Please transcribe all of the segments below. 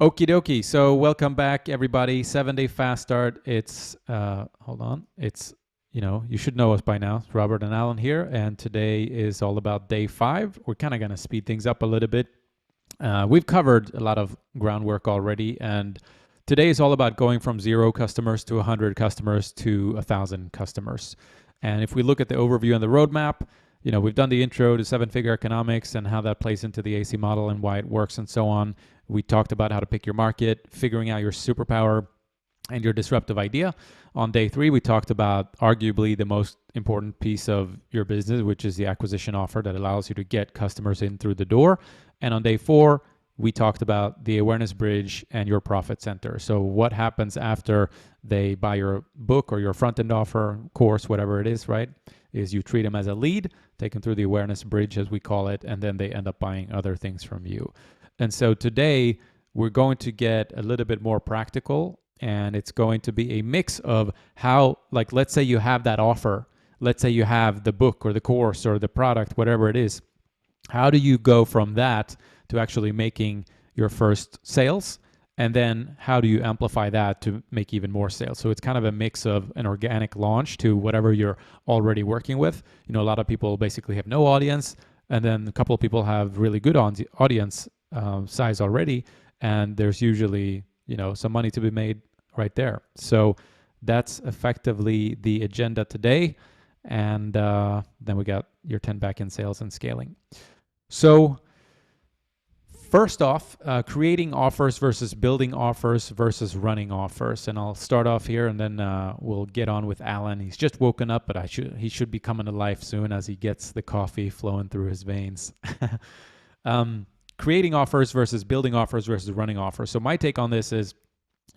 Okie dokie. So welcome back, everybody. 7 day fast start. It's hold on. It's you should know us by now. It's Robert and Alan here, and today is all about day 5. We're kind of gonna speed things up a little bit. We've covered a lot of groundwork already, and today is all about going from 0 customers to 100 customers to 1,000 customers. And if we look at the overview and the roadmap, we've done the intro to 7-figure economics and how that plays into the AC model and why it works and so on. We talked about how to pick your market, figuring out your superpower and your disruptive idea. On day 3, we talked about arguably the most important piece of your business, which is the acquisition offer that allows you to get customers in through the door. And on day 4, we talked about the awareness bridge and your profit center. So what happens after they buy your book or your front-end offer, course, whatever it is, right, is you treat them as a lead, take them through the awareness bridge, as we call it, and then they end up buying other things from you. And so today we're going to get a little bit more practical, and it's going to be a mix of how, like, let's say you have that offer, let's say you have the book or the course or the product, whatever it is. How do you go from that to actually making your first sales? And then how do you amplify that to make even more sales? So it's kind of a mix of an organic launch to whatever you're already working with. A lot of people basically have no audience, and then a couple of people have really good audience size already, and there's usually some money to be made right there. So that's effectively the agenda today, and then we got your 10 back-end sales and scaling. So first off, creating offers versus building offers versus running offers. And I'll start off here, and then we'll get on with Alan. He's just woken up, but he should be coming to life soon as he gets the coffee flowing through his veins. Creating offers versus building offers versus running offers. So my take on this is,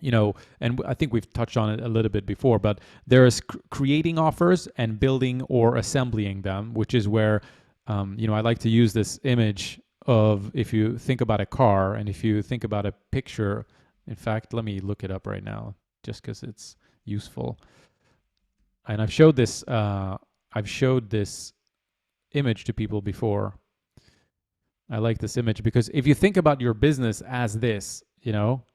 and I think we've touched on it a little bit before, but there is creating offers and building or assembling them, which is where, I like to use this image of, if you think about a car and if you think about a picture. In fact, let me look it up right now just because it's useful. And I've showed this image to people before. I like this image because if you think about your business as this,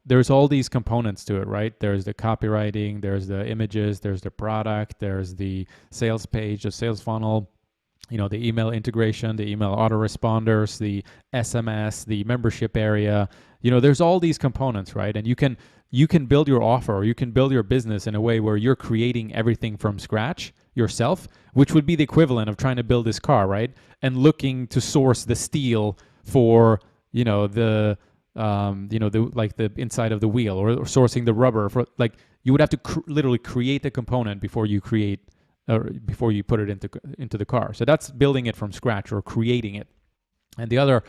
there's all these components to it, right? There's the copywriting, there's the images, there's the product, there's the sales page, the sales funnel, the email integration, the email autoresponders, the SMS, the membership area. There's all these components, right? And you can build your offer, or you can build your business in a way where you're creating everything from scratch yourself, which would be the equivalent of trying to build this car, right? And looking to source the steel for the inside of the wheel, or sourcing the rubber for, like, you would have to literally create the component before you put it into the car. So that's building it from scratch or creating it. And the other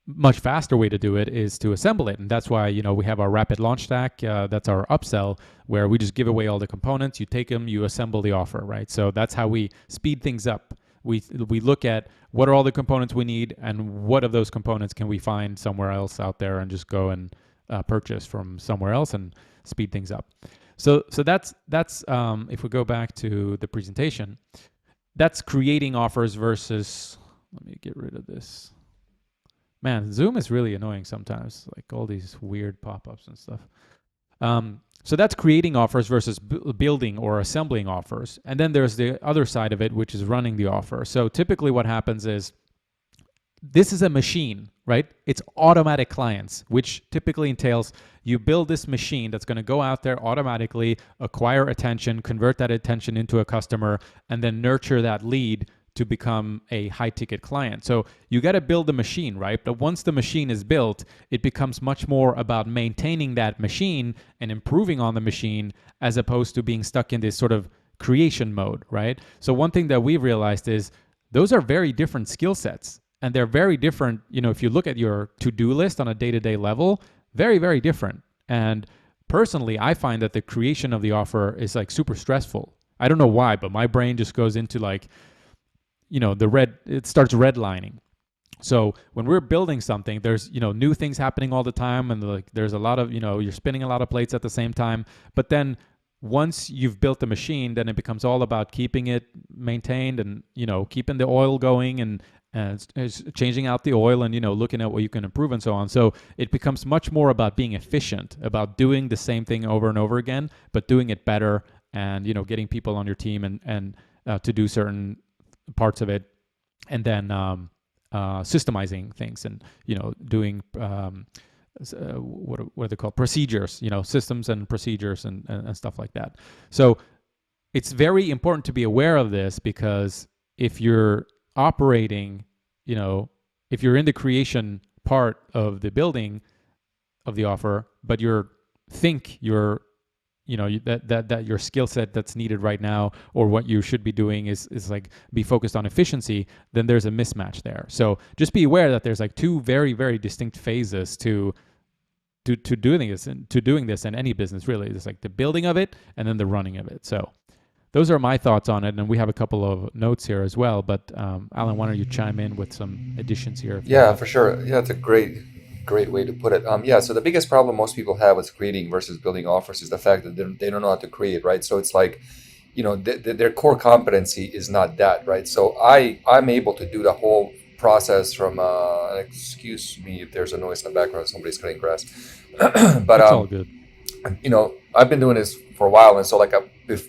much faster way to do it is to assemble it. And that's why, we have our rapid launch stack. That's our upsell, where we just give away all the components. You take them, you assemble the offer, right? So that's how we speed things up. We look at what are all the components we need, and what of those components can we find somewhere else out there and just go and purchase from somewhere else and speed things up. So that's if we go back to the presentation, that's creating offers versus, let me get rid of this. Man, Zoom is really annoying sometimes, like all these weird pop-ups and stuff. So that's creating offers versus building or assembling offers. And then there's the other side of it, which is running the offer. So typically what happens is, this is a machine, right? It's automatic clients, which typically entails you build this machine that's going to go out there automatically, acquire attention, convert that attention into a customer, and then nurture that lead to become a high-ticket client. So you got to build the machine, right? But once the machine is built, it becomes much more about maintaining that machine and improving on the machine, as opposed to being stuck in this sort of creation mode, right? So one thing that we've realized is those are very different skill sets, and they're very different. If you look at your to-do list on a day-to-day level, very, very different. And personally, I find that the creation of the offer is like super stressful. I don't know why, but my brain just goes into like, it starts redlining. So when we're building something, there's, new things happening all the time, and there's a lot of, you're spinning a lot of plates at the same time. But then once you've built the machine, then it becomes all about keeping it maintained and, keeping the oil going and and it's changing out the oil and looking at what you can improve and so on. So it becomes much more about being efficient, about doing the same thing over and over again, but doing it better, and getting people on your team and to do certain parts of it, and then systemizing things, and doing what are they called, procedures, systems and procedures, and stuff like that. So it's very important to be aware of this, because if you're operating, if you're in the creation part of the building of the offer, but you're that your skill set that's needed right now, or what you should be doing is like be focused on efficiency, then there's a mismatch there. So just be aware that there's like two very, very distinct phases to doing this in any business, really. It's like the building of it and then the running of it. So those are my thoughts on it, and we have a couple of notes here as well. But Alan, why don't you chime in with some additions here? Yeah, for sure. Yeah, it's a great way to put it. Yeah, so the biggest problem most people have with creating versus building offers is the fact that they don't know how to create, right? So it's like, their core competency is not that, right? So I'm able to do the whole process from, excuse me if there's a noise in the background, somebody's cutting grass. But It's all good. I've been doing this for a while, and so like if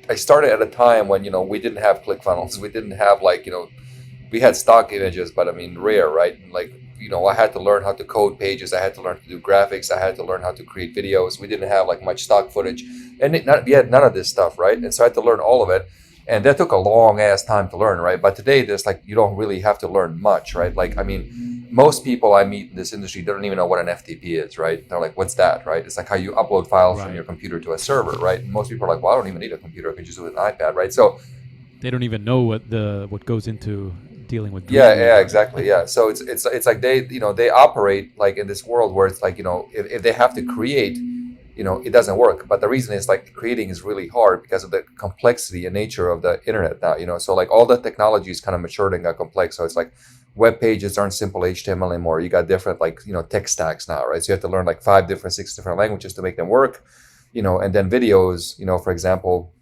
I started at a time when we didn't have ClickFunnels, we didn't have like we had stock images, but I mean rare, right? And like I had to learn how to code pages, I had to learn to do graphics, I had to learn how to create videos. We didn't have like much stock footage, and we had none of this stuff, right? And so I had to learn all of it, and that took a long ass time to learn, right? But today there's like you don't really have to learn much, right? Like I mean, most people I meet in this industry don't even know what an FTP is, right? They're like, what's that, right? It's like how you upload files from your computer to a server, right? And most people are like, well, I don't even need a computer, I can just do it with an iPad, right? So They don't even know what goes into dealing with yeah, Dreamweaver. exactly, yeah. So it's like they operate like in this world where it's like if they have to create, it doesn't work. But the reason is like creating is really hard because of the complexity and nature of the internet now. So like all the technology is kind of matured and got complex. So it's like web pages aren't simple HTML anymore. You got different like tech stacks now, right? So you have to learn like 6 different languages to make them work. And then videos, for example,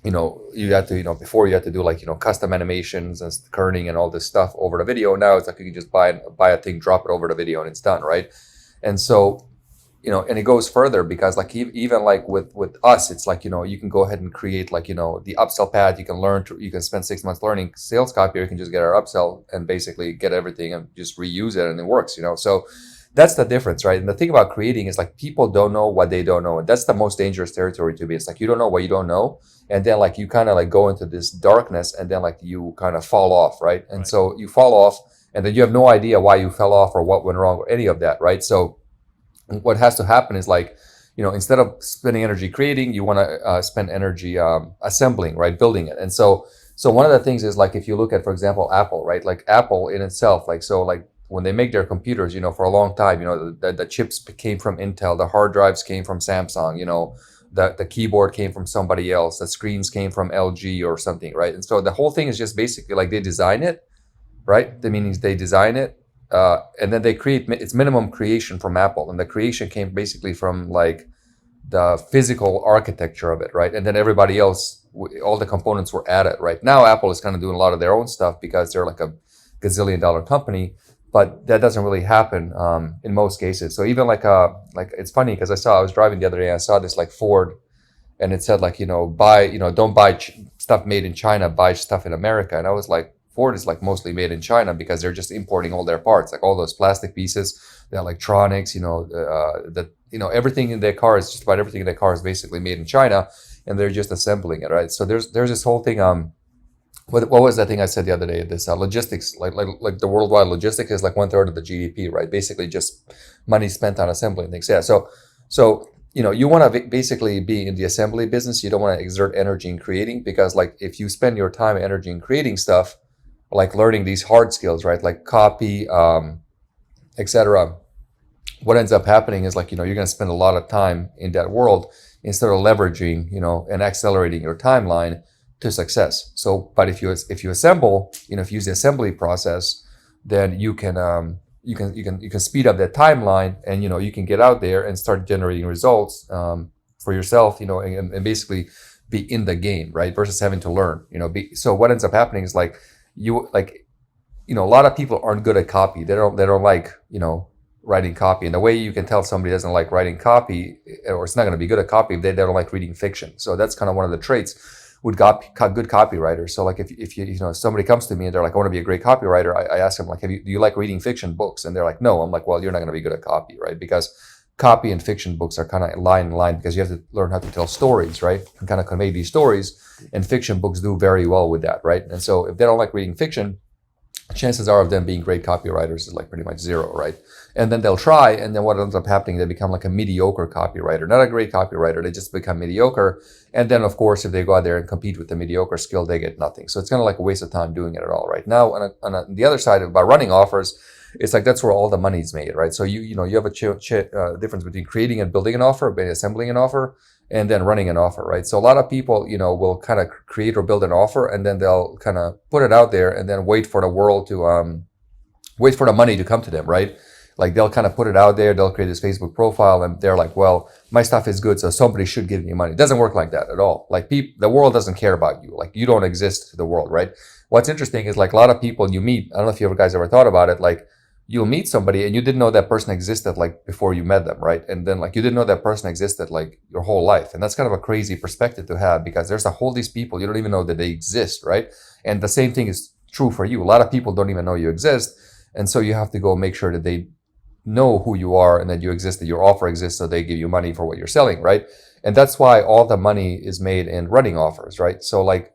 you had to, before you had to do like, custom animations and kerning and all this stuff over the video. Now it's like you can just buy a thing, drop it over the video, and it's done, right? And so, and it goes further because like even like with us, it's like, you can go ahead and create like, the upsell pad. You can spend 6 months learning sales copy, or you can just get our upsell and basically get everything and just reuse it, and it works, So that's the difference, right? And the thing about creating is like people don't know what they don't know, and that's the most dangerous territory to be. It's like you don't know what you don't know, and then like you kind of like go into this darkness, and then like you kind of fall off, right? And so you fall off, and then you have no idea why you fell off or what went wrong or any of that, right? So what has to happen is like, instead of spending energy creating, you want to spend energy assembling, right? Building it. And so one of the things is like, if you look at, for example, Apple, right? Like Apple in itself, like, so like when they make their computers, for a long time, the chips came from Intel, the hard drives came from Samsung, the keyboard came from somebody else, the screens came from LG or something, right? And so the whole thing is just basically like they design it, right? The meaning is they design it, and then they create, it's minimum creation from Apple, and the creation came basically from like the physical architecture of it, right? And then everybody else, all the components were added, right? Now Apple is kind of doing a lot of their own stuff because they're like a gazillion-dollar company, but that doesn't really happen in most cases. So even like it's funny because I was driving the other day, and I saw this like Ford, and it said like, don't buy stuff made in China, buy stuff in America. And I was like, Ford is like mostly made in China because they're just importing all their parts, like all those plastic pieces, the electronics, everything in their cars, just about everything in their car is basically made in China, and they're just assembling it, right? So there's this whole thing. What was that thing I said the other day? This logistics, like the worldwide logistics is like 1/3 of the GDP, right? Basically, just money spent on assembling things. Yeah. So you want to basically be in the assembly business. You don't want to exert energy in creating, because like if you spend your time and energy in creating stuff, like learning these hard skills, right? Like copy, etc. What ends up happening is like, you're going to spend a lot of time in that world instead of leveraging, and accelerating your timeline to success. So, but if you assemble, if you use the assembly process, then you can speed up that timeline, and you can get out there and start generating results for yourself, and basically be in the game, right? Versus having to learn, so what ends up happening is like a lot of people aren't good at copy. They don't like, writing copy. And the way you can tell somebody doesn't like writing copy, or it's not going to be good at copy, if they don't like reading fiction. So that's kind of one of the traits with good copywriters. So like if somebody comes to me and they're like, I want to be a great copywriter, I ask them like, do you like reading fiction books? And they're like, no. I'm like, well, you're not going to be good at copy, right? Because copy and fiction books are kind of line in line, because you have to learn how to tell stories, right? And kind of convey these stories. And fiction books do very well with that, right? And so if they don't like reading fiction, chances are of them being great copywriters is like pretty much zero, right? And then they'll try, and then what ends up happening, they become like a mediocre copywriter, not a great copywriter. They just become mediocre. And then, of course, if they go out there and compete with the mediocre skill, they get nothing. So it's kind of like a waste of time doing it at all, right? Now, on the other side, by running offers, it's like that's where all the money's made, right? So you have a difference between creating and building an offer, assembling an offer, and then running an offer, right? So a lot of people, will kind of create or build an offer, and then they'll kind of put it out there, and then wait for the world to wait for the money to come to them, right? Like they'll kind of put it out there, they'll create this Facebook profile, and they're like, well, my stuff is good, so somebody should give me money. It doesn't work like that at all. Like the world doesn't care about you. Like you don't exist to the world, right? What's interesting is like a lot of people you meet, I don't know if you guys ever thought about it, like you'll meet somebody and you didn't know that person existed like before you met them, right? And then like you didn't know that person existed like your whole life. And that's kind of a crazy perspective to have, because there's a whole these people, you don't even know that they exist, right? And the same thing is true for you. A lot of people don't even know you exist. And so you have to go make sure that they know who you are and that you exist, that your offer exists, so they give you money for what you're selling, right? And that's why all the money is made in running offers, right? So like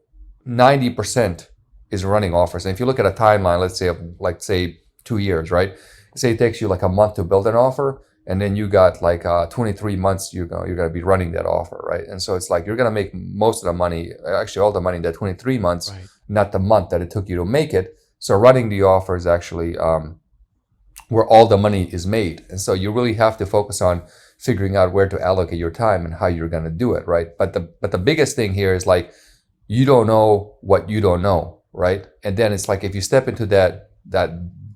90% is running offers. And if you look at a timeline, let's say 2 years, right? Say it takes you like a month to build an offer, and then you got like 23 months you're going to be running that offer, right? And so it's like you're going to make most of the money, actually all the money in that 23 months, right, not the month that it took you to make it. So running the offer is actually where all the money is made. And so you really have to focus on figuring out where to allocate your time and how you're going to do it, right? But the biggest thing here is like, you don't know what you don't know, right? And then it's like if you step into that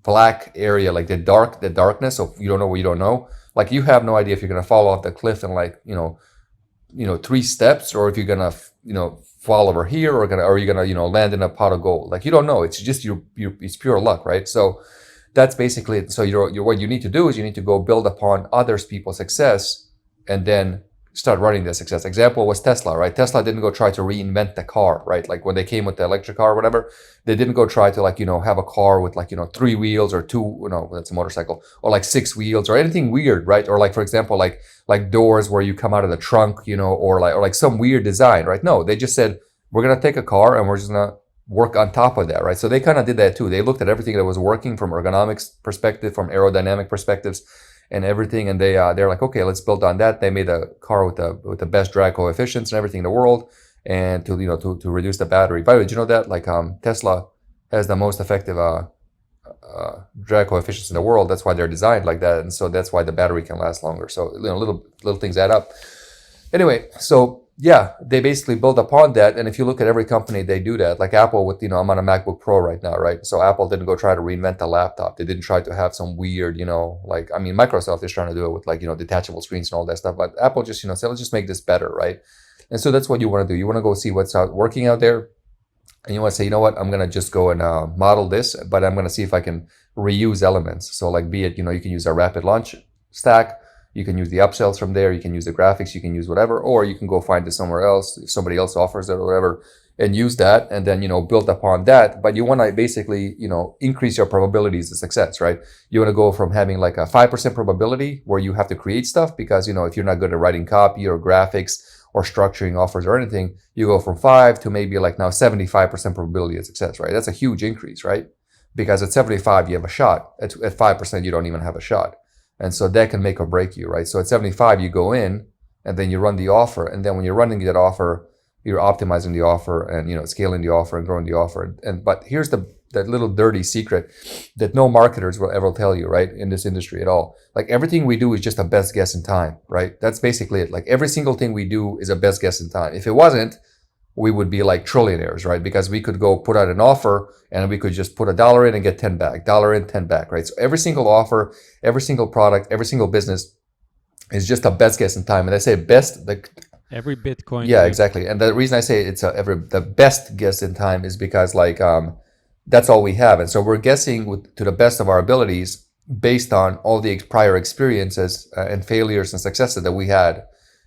black area, like the darkness of you don't know what you don't know, like you have no idea if you're going to fall off the cliff in like 3 steps, or if you're going to fall over here, or you're going to land in a pot of gold. Like you don't know. It's just it's pure luck, right? So that's basically it. So what you need to do is you need to go build upon others people's success, and then start running their success. Example was Tesla, right? Tesla didn't go try to reinvent the car, right? Like when they came with the electric car or whatever, they didn't go try to have a car with 3 wheels or 2, no, that's a motorcycle, or like 6 wheels or anything weird, right? Or like, for example, like doors where you come out of the trunk, or like some weird design, right? No, they just said, we're going to take a car and we're just going to work on top of that, right? So they kind of did that too. They looked at everything that was working from ergonomics perspective, from aerodynamic perspectives, and everything, and they're like, okay, let's build on that. They made a car with the best drag coefficients and everything in the world, and to reduce the battery. By the way, did you know that Tesla has the most effective drag coefficients in the world? That's why they're designed like that, and so that's why the battery can last longer. So little things add up. Anyway, so yeah, they basically build upon that. And if you look at every company, they do that. Like Apple with, I'm on a MacBook Pro right now, right? So Apple didn't go try to reinvent the laptop. They didn't try to have some weird, Microsoft is trying to do it with detachable screens and all that stuff. But Apple just, said, let's just make this better, right? And so that's what you want to do. You want to go see what's working out there. And you want to say, you know what, I'm going to just go and model this, but I'm going to see if I can reuse elements. So like be it, you can use a rapid launch stack. You can use the upsells from there. You can use the graphics. You can use whatever, or you can go find it somewhere else if somebody else offers it or whatever, and use that, and then build upon that. But you want to basically increase your probabilities of success, right? You want to go from having like a 5% probability where you have to create stuff because if you're not good at writing copy or graphics or structuring offers or anything, you go from 5 to maybe like now 75% probability of success, right? That's a huge increase, right? Because at 75 you have a shot. At 5% you don't even have a shot. And so that can make or break you, right? So at 75, you go in and then you run the offer. And then when you're running that offer, you're optimizing the offer and, scaling the offer and growing the offer. But here's that little dirty secret that no marketers will ever tell you, right? In this industry at all. Like everything we do is just a best guess in time, right? That's basically it. Like every single thing we do is a best guess in time. If it wasn't, we would be like trillionaires, right? Because we could go put out an offer and we could just put $1 in and get 10 back, dollar in, 10 back, right? So every single offer, every single product, every single business is just a best guess in time. And I say best, every Bitcoin. Yeah, exactly. And the reason I say it's the best guess in time is because That's all we have. And so we're guessing to the best of our abilities based on all the prior experiences and failures and successes that we had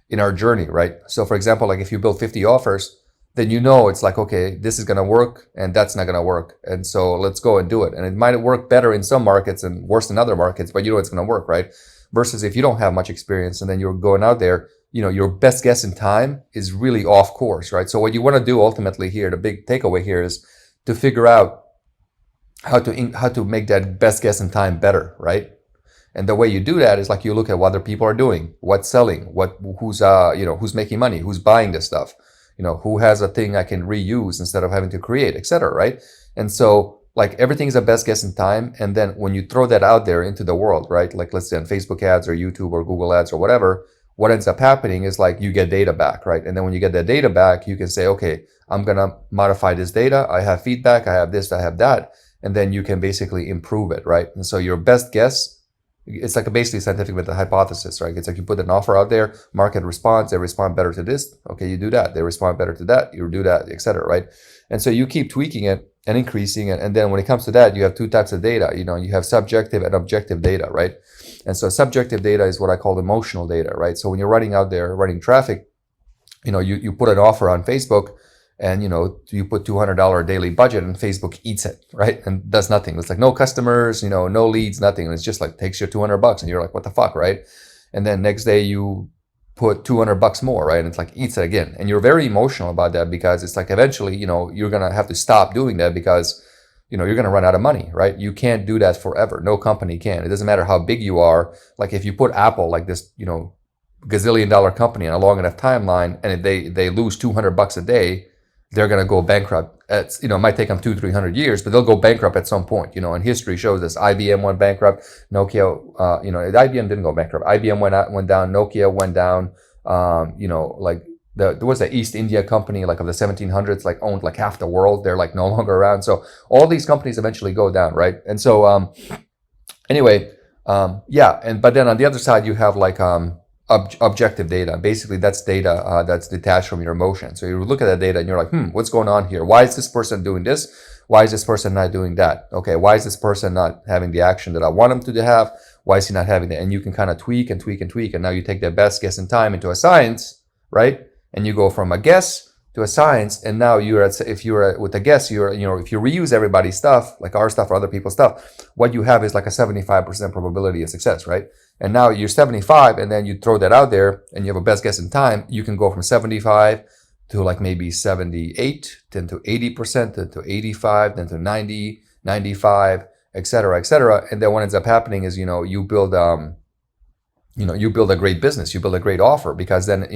in our journey, right? So for example, like if you build 50 offers, then you know it's like, okay, this is going to work and that's not going to work. And so let's go and do it. And it might work better in some markets and worse in other markets, but you know it's going to work, right? Versus if you don't have much experience and then you're going out there, you know, your best guess in time is really off course, right? So what you want to do ultimately here, the big takeaway here is to figure out how to make that best guess in time better, right? And the way you do that is like you look at what other people are doing, what's selling, who's making money, who's buying this stuff, who has a thing I can reuse instead of having to create, etc. Right? And so like everything is a best guess in time. And then when you throw that out there into the world, right? Like let's say on Facebook ads or YouTube or Google ads or whatever, what ends up happening is like you get data back, right? And then when you get that data back, you can say, okay, I'm gonna modify this data. I have feedback. I have this. I have that. And then you can basically improve it, right? And so your best guess, it's like a basically scientific method hypothesis, right? It's like you put an offer out there, market responds, they respond better to this. Okay, you do that. They respond better to that. You do that, etc. Right? And so you keep tweaking it and increasing it. And then when it comes to that, you have two types of data. You have subjective and objective data, right? And so subjective data is what I call emotional data, right? So when you're running out there, running traffic, you put an offer on Facebook, and you put $200 daily budget and Facebook eats it, right? And does nothing. It's like no customers, no leads, nothing. And it's just like takes you $200 and you're like, what the fuck, right? And then next day you put $200 more, right? And it's like eats it again. And you're very emotional about that because it's like eventually, you're gonna have to stop doing that because you're gonna run out of money, right? You can't do that forever. No company can. It doesn't matter how big you are. Like if you put Apple like this, gazillion-dollar company on a long enough timeline and they lose $200 a day, they're going to go bankrupt. It might take them 200-300 years, but they'll go bankrupt at some point. And history shows this. IBM went bankrupt. Nokia, IBM didn't go bankrupt. IBM went down. Nokia went down. Like there was an East India company like of the 1700s, like owned like half the world. They're like no longer around. So all these companies eventually go down, right? And so anyway, but then on the other side you have like objective data. Basically, that's data that's detached from your emotion. So you look at that data and you're like, what's going on here? Why is this person doing this? Why is this person not doing that? Okay, why is this person not having the action that I want him to have? Why is he not having that? And you can kind of tweak and tweak and tweak. And now you take that best guess in time into a science, right? And you go from a guess to a science. And now if you're with a guess, if you reuse everybody's stuff, like our stuff or other people's stuff, what you have is like a 75% probability of success, right? And now you're 75, and then you throw that out there, and you have a best guess in time. You can go from 75 to like maybe 78, then to 80%, then to 85, then to 90, 95, et cetera, et cetera. And then what ends up happening is, you build a great business, you build a great offer, because then,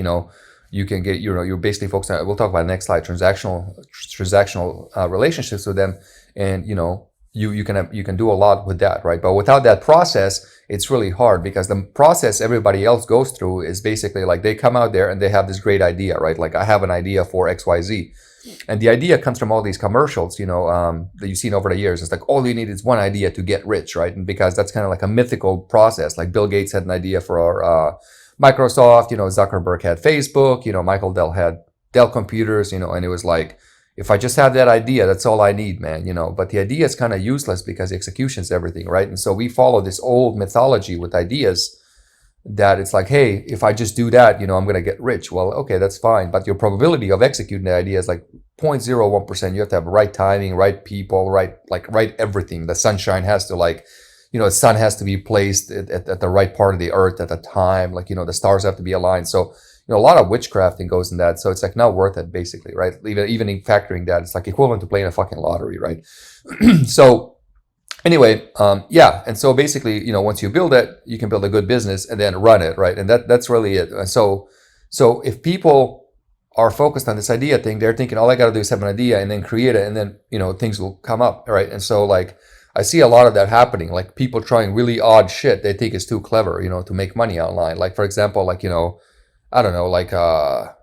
you can get, you're basically focused on, we'll talk about the next slide, transactional relationships with them. And, you can do a lot with that, right? But without that process, it's really hard, because the process everybody else goes through is basically like they come out there and they have this great idea, right? Like I have an idea for XYZ. And the idea comes from all these commercials, that you've seen over the years. It's like all you need is one idea to get rich, right? And because that's kind of like a mythical process. Like Bill Gates had an idea for Microsoft, Zuckerberg had Facebook, Michael Dell had Dell computers, and it was like, if I just have that idea, that's all I need, man, But the idea is kind of useless because the execution is everything, right? And so we follow this old mythology with ideas that it's like, hey, if I just do that, I'm going to get rich. Well, okay, that's fine. But your probability of executing the idea is like 0.01%. You have to have right timing, right people, right everything. The sunshine has to the sun has to be placed at the right part of the earth at the time. The stars have to be aligned. So, a lot of witchcrafting goes in that. So it's like not worth it, basically, right? Even in factoring that, it's like equivalent to playing a fucking lottery, right? So anyway, and so basically, once you build it, you can build a good business and then run it, right? And that's really it. And so if people are focused on this idea thing, they're thinking all I got to do is have an idea and then create it, and then things will come up, right? And so like I see a lot of that happening, like people trying really odd shit they think is too clever, to make money online. Like for example, I don't know, like I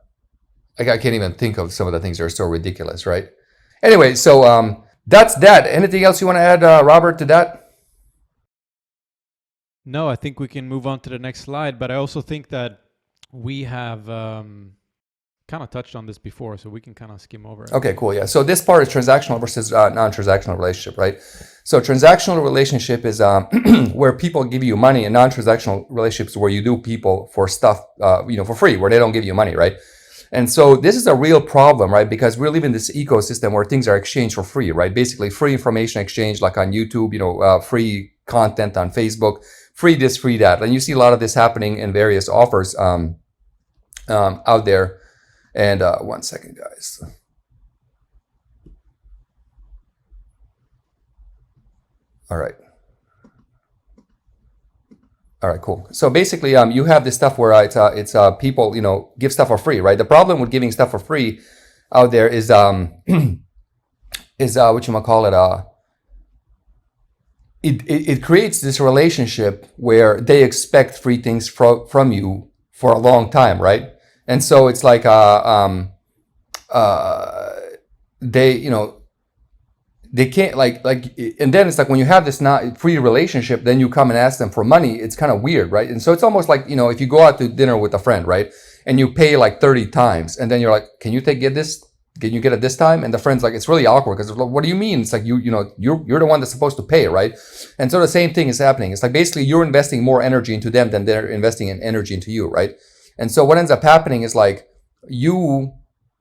can't even think of some of the things that are so ridiculous, right? Anyway, so that's that. Anything else you want to add, Robert, to that? No, I think we can move on to the next slide. But I also think that we have kind kind of touched on this before, so we can kind of skim over it. Okay, cool. Yeah. So this part is transactional versus non-transactional relationship, right? So transactional relationship is where people give you money, and non-transactional relationships where you do people for stuff, for free, where they don't give you money, right? And so this is a real problem, right? Because we're living in this ecosystem where things are exchanged for free, right? Basically, free information exchange, like on YouTube, free content on Facebook, free this, free that, and you see a lot of this happening in various offers out there. And 1 second, guys. All right. All right, cool. So basically, you have this stuff where it's people, give stuff for free, right? The problem with giving stuff for free out there is what you might call it. It creates this relationship where they expect free things from you for a long time, right? And so it's like they can't and then it's like when you have this not free relationship, then you come and ask them for money. It's kind of weird, right? And so it's almost like, if you go out to dinner with a friend, right, and you pay like 30 times, and then you're like, can you get this? Can you get it this time? And the friend's like, it's really awkward because what do you mean? It's like you're the one that's supposed to pay, right? And so the same thing is happening. It's like basically you're investing more energy into them than they're investing in energy into you, right? And so what ends up happening is like you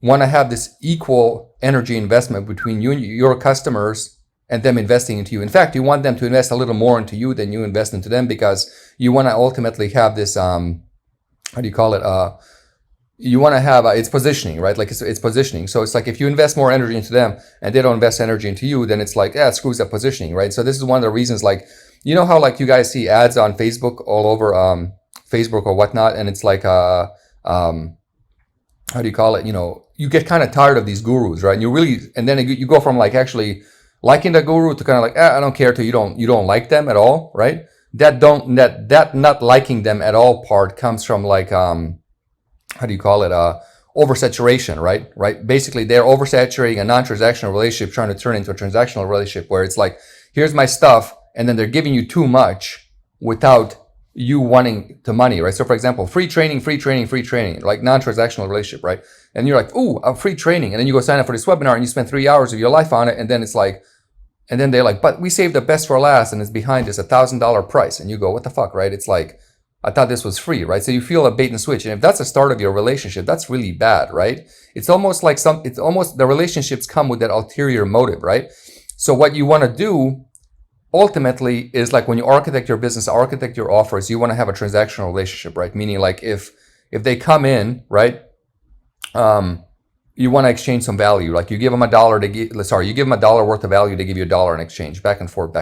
want to have this equal energy investment between you and your customers and them investing into you. In fact, you want them to invest a little more into you than you invest into them, because you want to ultimately have this, you want to have it's positioning, right? Like it's positioning. So it's like if you invest more energy into them and they don't invest energy into you, then it's like, it screws up positioning, right? So this is one of the reasons, like, how like you guys see ads on Facebook all over Facebook or whatnot, and it's like you get kind of tired of these gurus, right? And then you go from like actually liking the guru to kind of like, I don't care, to you don't like them at all, right? That not liking them at all part comes from like oversaturation, right? Basically, they're oversaturating a non-transactional relationship, trying to turn into a transactional relationship where it's like, here's my stuff, and then they're giving you too much without you wanting the money, right? So for example, free training, like non-transactional relationship, right? And you're like, ooh, a free training. And then you go sign up for this webinar and you spend 3 hours of your life on it. And then it's like, and then they're like, but we saved the best for last and it's behind this $1,000 price. And you go, what the fuck, right? It's like, I thought this was free, right? So you feel a bait and switch. And if that's the start of your relationship, that's really bad, right? It's almost like the relationships come with that ulterior motive, right? So what you want to do ultimately is like when you architect your business, architect your offers, you want to have a transactional relationship, right? Meaning like if they come in, right, you want to exchange some value. Like you give them $1, you give them $1 worth of value, they give you $1 in exchange, back and forth,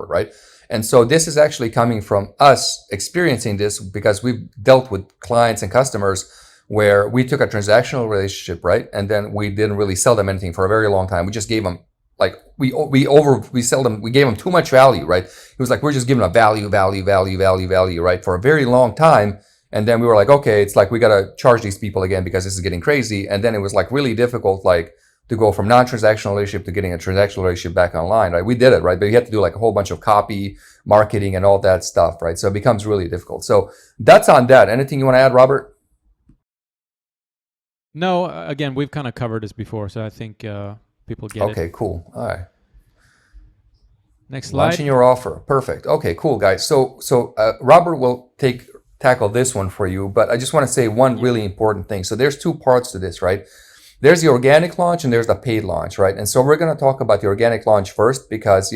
right? And so this is actually coming from us experiencing this because we've dealt with clients and customers where we took a transactional relationship, right? And then we didn't really sell them anything for a very long time. We just gave them like we gave them too much value, right? It was like we're just giving a value, right, for a very long time. And then we were like, okay, it's like we gotta charge these people again because this is getting crazy. And then it was like really difficult, like to go from non-transactional relationship to getting a transactional relationship back online, right? We did it, right? But you had to do like a whole bunch of copy, marketing, and all that stuff, right? So it becomes really difficult. So that's on that. Anything you want to add, Robert? No, again, we've kind of covered this before, so I think people get it. Okay, cool. All right. Next slide. Launching your offer. Perfect. Okay, cool, guys. So Robert will tackle this one for you, but I just want to say one really important thing. So there's two parts to this, right? There's the organic launch and there's the paid launch, right? And so we're going to talk about the organic launch first because,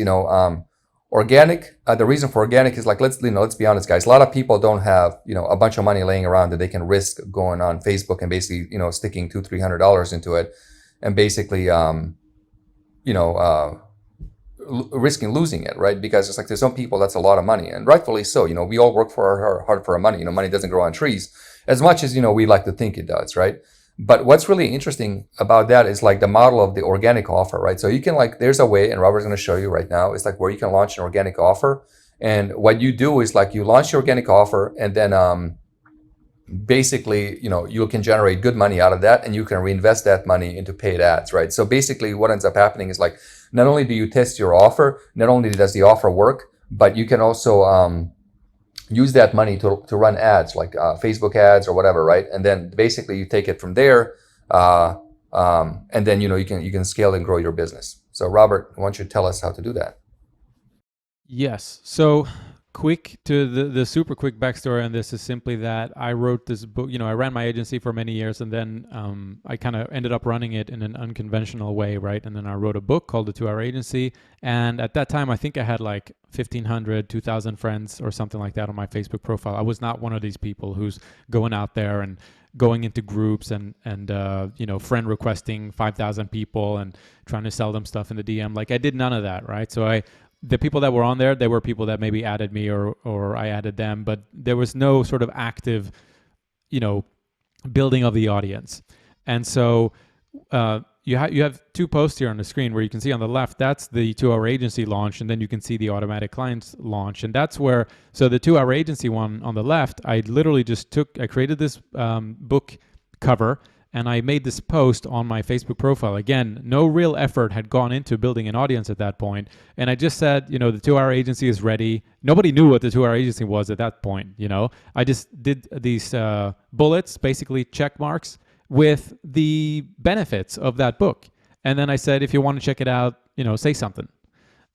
organic, the reason for organic is like, let's be honest, guys. A lot of people don't have, a bunch of money laying around that they can risk going on Facebook and basically, sticking $200-300 into it and basically, risking losing it, right? Because it's like there's some people that's a lot of money, and rightfully so. We all work hard for our money. Money doesn't grow on trees as much as we like to think it does, right? But what's really interesting about that is like the model of the organic offer, right? So you can there's a way, and Robert's going to show you right now. It's like where you can launch an organic offer, and what you do is like you launch your organic offer, and then basically you can generate good money out of that, and you can reinvest that money into paid ads, right? So basically what ends up happening is like not only do you test your offer, not only does the offer work, but you can also use that money to run ads, like Facebook ads or whatever, right? And then basically you take it from there, uh, and then you can scale and grow your business. So Robert, why don't you tell us how to do that? Yes. So quick to the super quick backstory on this is simply that I wrote this book. I ran my agency for many years, and then I kind of ended up running it in an unconventional way, right? And then I wrote a book called The 2 Hour Agency. And at that time, I think I had like 1,500, 2,000 friends or something like that on my Facebook profile. I was not one of these people who's going out there and going into groups and friend requesting 5,000 people and trying to sell them stuff in the DM. Like I did none of that, right? So the people that were on there, they were people that maybe added me or I added them, but there was no sort of active, building of the audience. And so you have two posts here on the screen where you can see on the left, that's the 2 Hour Agency launch, and then you can see the automatic clients launch. And that's where, so the 2 Hour Agency one on the left, I literally I created this book cover, and I made this post on my Facebook profile. Again, no real effort had gone into building an audience at that point. And I just said, the 2 Hour Agency is ready. Nobody knew what the 2 Hour Agency was at that point. I just did these bullets, basically check marks with the benefits of that book. And then I said, if you want to check it out, say something.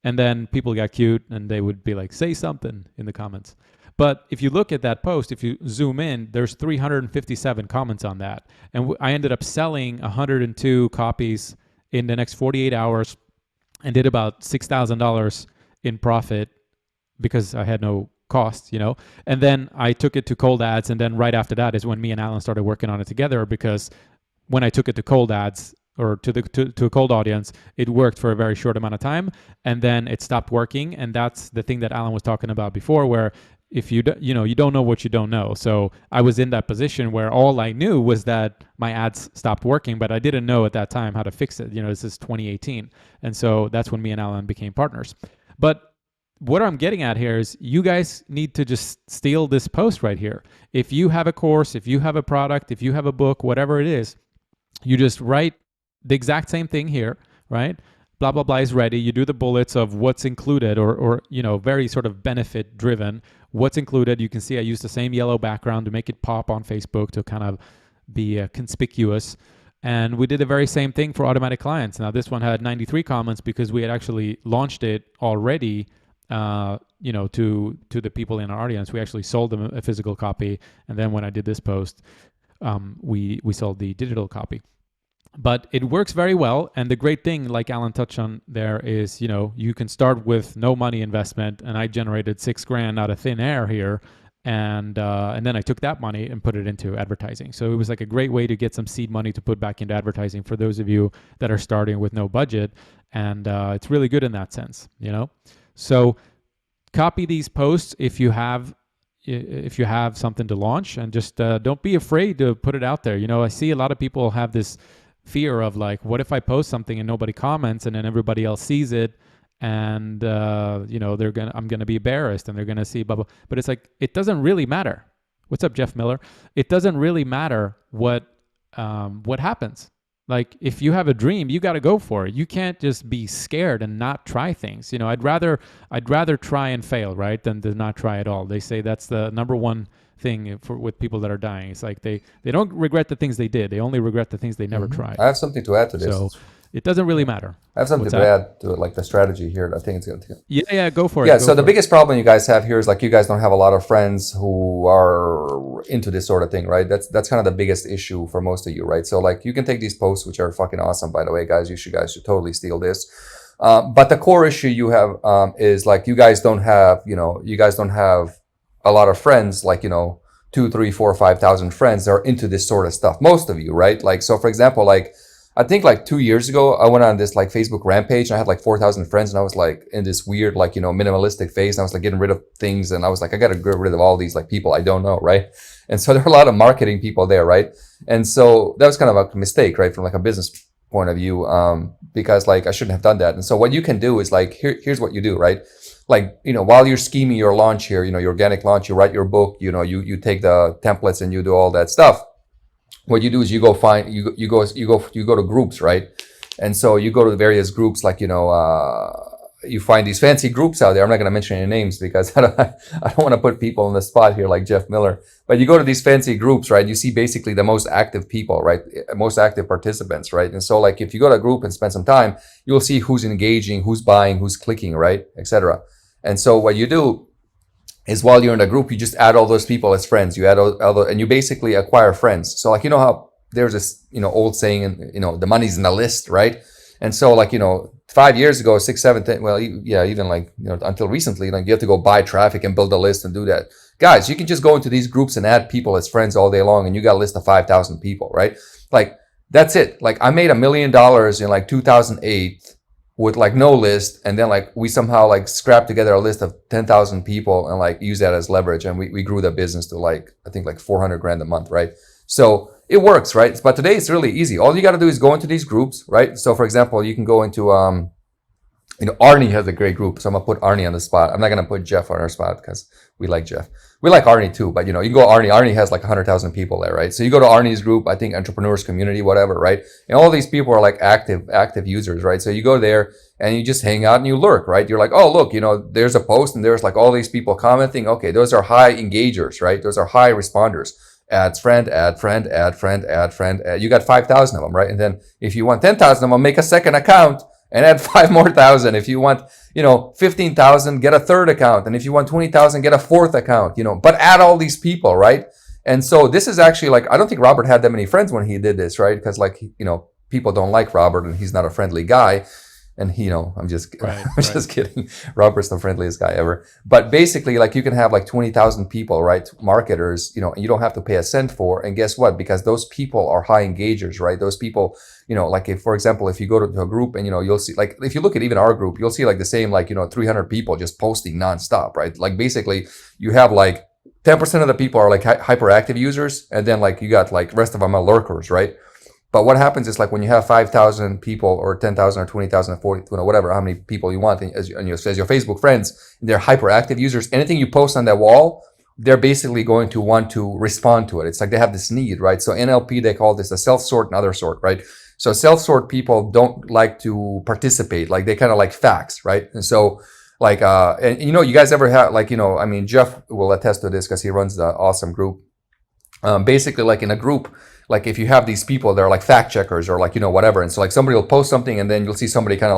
And then people got cute and they would be like, say something in the comments. But if you look at that post, if you zoom in, there's 357 comments on that. And I ended up selling 102 copies in the next 48 hours and did about $6,000 in profit because I had no cost, And then I took it to cold ads. And then right after that is when me and Alan started working on it together, because when I took it to cold ads, or to a cold audience, it worked for a very short amount of time, and then it stopped working. And that's the thing that Alan was talking about before, where if you don't know what you don't know. So I was in that position where all I knew was that my ads stopped working, but I didn't know at that time how to fix it. This is 2018, and so that's when me and Alan became partners. But what I'm getting at here is you guys need to just steal this post right here. If you have a course, if you have a product, if you have a book, whatever it is, you just write the exact same thing here, right? Blah, blah, blah is ready. You do the bullets of what's included or very sort of benefit driven. What's included, you can see I used the same yellow background to make it pop on Facebook to kind of be conspicuous. And we did the very same thing for automatic clients. Now this one had 93 comments because we had actually launched it already, to the people in our audience. We actually sold them a physical copy. And then when I did this post, we sold the digital copy. But it works very well. And the great thing, like Alan touched on there, is, you can start with no money investment. And I generated $6,000 out of thin air here. And then I took that money and put it into advertising. So it was like a great way to get some seed money to put back into advertising for those of you that are starting with no budget. And it's really good in that sense, So copy these posts if you have something to launch, and just don't be afraid to put it out there. I see a lot of people have this fear of like, what if I post something and nobody comments, and then everybody else sees it, and I'm gonna be embarrassed, and they're gonna see blah blah. But it's like, it doesn't really matter. What's up, Jeff Miller? It doesn't really matter what happens. Like, if you have a dream, you got to go for it. You can't just be scared and not try things. I'd rather try and fail, right, than to not try at all. They say that's the number one thing with people that are dying. It's like they don't regret the things they did. They only regret the things they never tried. I have something to add to this. So it doesn't really matter. I have something to add to it, like the strategy here. I think it's going to. Yeah, go for it. Yeah, so the biggest problem you guys have here is like you guys don't have a lot of friends who are into this sort of thing, right? That's kind of the biggest issue for most of you, right? So like you can take these posts, which are fucking awesome, by the way, guys. You should totally steal this. But the core issue you have is like you guys don't have a lot of friends, like 2, 3, 4, 5,000 friends that are into this sort of stuff. Most of you, right? Like, so for example, like I think like 2 years ago, I went on this like Facebook rampage and I had like 4,000 friends, and I was like in this weird, like, minimalistic phase. And I was like getting rid of things. And I was like, I got to get rid of all these like people I don't know. Right. And so there are a lot of marketing people there. Right. And so that was kind of a mistake, right? From like a business point of view, because like I shouldn't have done that. And so what you can do is like, here's what you do, right? Like, while you're scheming your launch here, your organic launch, you write your book, you take the templates and you do all that stuff. What you do is you go to groups, right? And so you go to the various groups, like, you find these fancy groups out there. I'm not going to mention any names because I don't want to put people on the spot here like Jeff Miller. But you go to these fancy groups, right? You see basically the most active people, right? Most active participants, right? And so like if you go to a group and spend some time, you'll see who's engaging, who's buying, who's clicking, right? Etc. And so what you do is while you're in a group, you just add all those people as friends. You add and you basically acquire friends. So like, you know how there's this, old saying, and the money's in the list, right? And so like, 5 years ago, 6, 7, 10, well, yeah, even like, until recently, like you have to go buy traffic and build a list and do that. Guys, you can just go into these groups and add people as friends all day long and you got a list of 5,000 people, right? Like, that's it. Like I made $1 million in like 2008 with like no list. And then like we somehow like scrapped together a list of 10,000 people and like use that as leverage. And we grew the business to like, I think like 400 grand a month, right? So it works, right? But today it's really easy. All you got to do is go into these groups, right? So for example, you can go into, Arnie has a great group. So I'm going to put Arnie on the spot. I'm not going to put Jeff on our spot because we like Jeff. We like Arnie too, but you can go Arnie. Arnie has like 100,000 people there, right? So you go to Arnie's group, I think entrepreneurs community, whatever, right? And all these people are like active users, right? So you go there and you just hang out and you lurk, right? You're like, oh, look, there's a post and there's like all these people commenting. Okay, those are high engagers, right? Those are high responders. Add friend, add friend, add friend, add friend. You got 5,000 of them, right? And then if you want 10,000 of them, make a second account and add 5 more thousand. If you want, 15,000, get a third account. And if you want 20,000, get a fourth account, but add all these people, right? And so this is actually like, I don't think Robert had that many friends when he did this, right? Because like, people don't like Robert and he's not a friendly guy. And I'm just just kidding. Robert's the friendliest guy ever. But basically, like you can have like 20,000 people, right? Marketers, and you don't have to pay a cent for. And guess what? Because those people are high engagers, right? Those people, like if, for example, if you go to a group and, you'll see, like if you look at even our group, you'll see like the same, like, 300 people just posting nonstop, right? Like basically you have like 10% of the people are like hyperactive users. And then like you got like rest of them are lurkers, right? But what happens is like when you have 5,000 people or 10,000 or 20,000 or 40, whatever, how many people you want as your Facebook friends, they're hyperactive users. Anything you post on that wall, they're basically going to want to respond to it. It's like they have this need, right? So NLP, they call this a self-sort and other sort, right? So self-sort people don't like to participate. Like they kind of like facts, right? And so like, you guys ever have like, Jeff will attest to this because he runs the awesome group. Basically like in a group, like if you have these people that are like fact checkers or like, whatever. And so like somebody will post something and then you'll see somebody kind of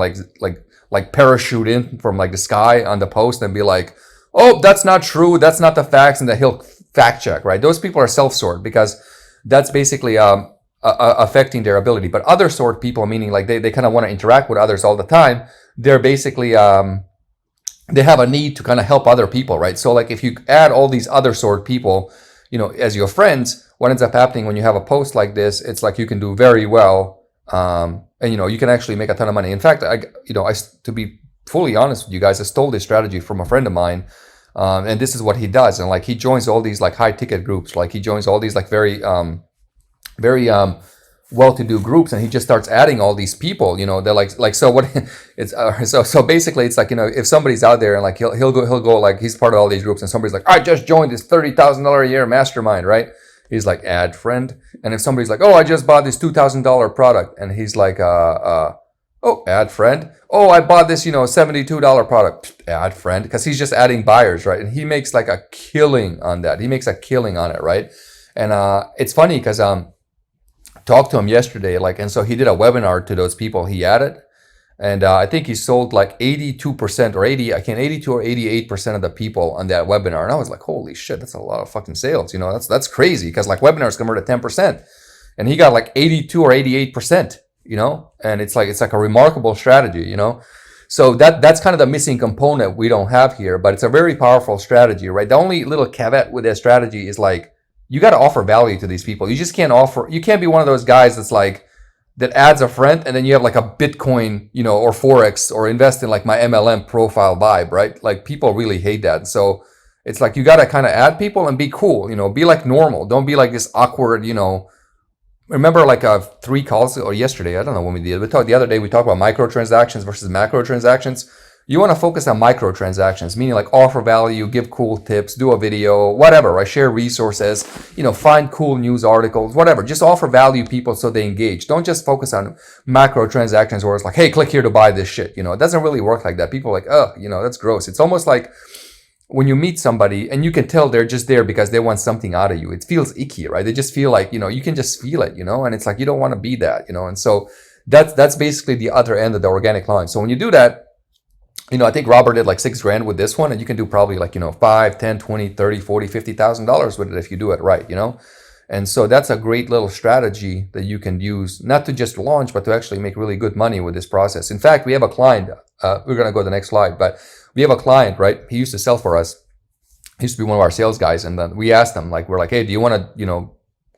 like parachute in from like the sky on the post and be like, oh, that's not true. That's not the facts. And then he'll fact check, right? Those people are self-sort because that's basically affecting their ability. But other sort people, meaning like they kind of want to interact with others all the time. They're basically, they have a need to kind of help other people, right? So like if you add all these other sort people, as your friends, what ends up happening when you have a post like this, it's like you can do very well. And, you can actually make a ton of money. In fact, to be fully honest with you guys, I stole this strategy from a friend of mine. And this is what he does. And like, he joins all these like high ticket groups. Like he joins all these like very well-to-do groups. And he just starts adding all these people, they're like, so what it's, so basically it's like, if somebody's out there and like, he'll go like, he's part of all these groups and somebody's like, I just joined this $30,000 a year mastermind, right? He's like, add friend. And if somebody's like, oh, I just bought this $2,000 product. And he's like, oh, add friend. Oh, I bought this, $72 product. Add friend. Because he's just adding buyers, right? And he makes like a killing on that. He makes a killing on it, right? And it's funny because talked to him yesterday, like, and so he did a webinar to those people he added. And I think he sold like 82% or 82 or 88% of the people on that webinar. And I was like, holy shit, that's a lot of fucking sales. That's crazy because like webinars convert at 10%. And he got like 82 or 88%, and it's like a remarkable strategy, So that's kind of the missing component we don't have here, but it's a very powerful strategy, right? The only little caveat with that strategy is like, you got to offer value to these people. You just can't you can't be one of those guys that's like, that adds a friend and then you have like a Bitcoin, or Forex or invest in like my MLM profile vibe, right? Like people really hate that. So it's like, you got to kind of add people and be cool, be like normal. Don't be like this awkward, remember like 3 calls or yesterday, I don't know when we did, the other day we talked about microtransactions versus macro transactions. You want to focus on microtransactions, meaning like offer value, give cool tips, do a video, whatever, right? Share resources, find cool news articles, whatever. Just offer value people so they engage. Don't just focus on macro transactions where it's like, hey, click here to buy this shit. It doesn't really work like that. People are like, oh, that's gross. It's almost like when you meet somebody and you can tell they're just there because they want something out of you. It feels icky, right? They just feel like, you can just feel it, and it's like, you don't want to be that, and so that's basically the other end of the organic line. So when you do that, I think Robert did like $6,000 with this one, and you can do probably like, 5, 10, 20, 30, 40, $50,000 with it if you do it right, And so that's a great little strategy that you can use, not to just launch, but to actually make really good money with this process. In fact, we have a client, we're going to go to the next slide, but we have a client, right? He used to sell for us. He used to be one of our sales guys. And then we asked him, like, we're like, hey, do you want to,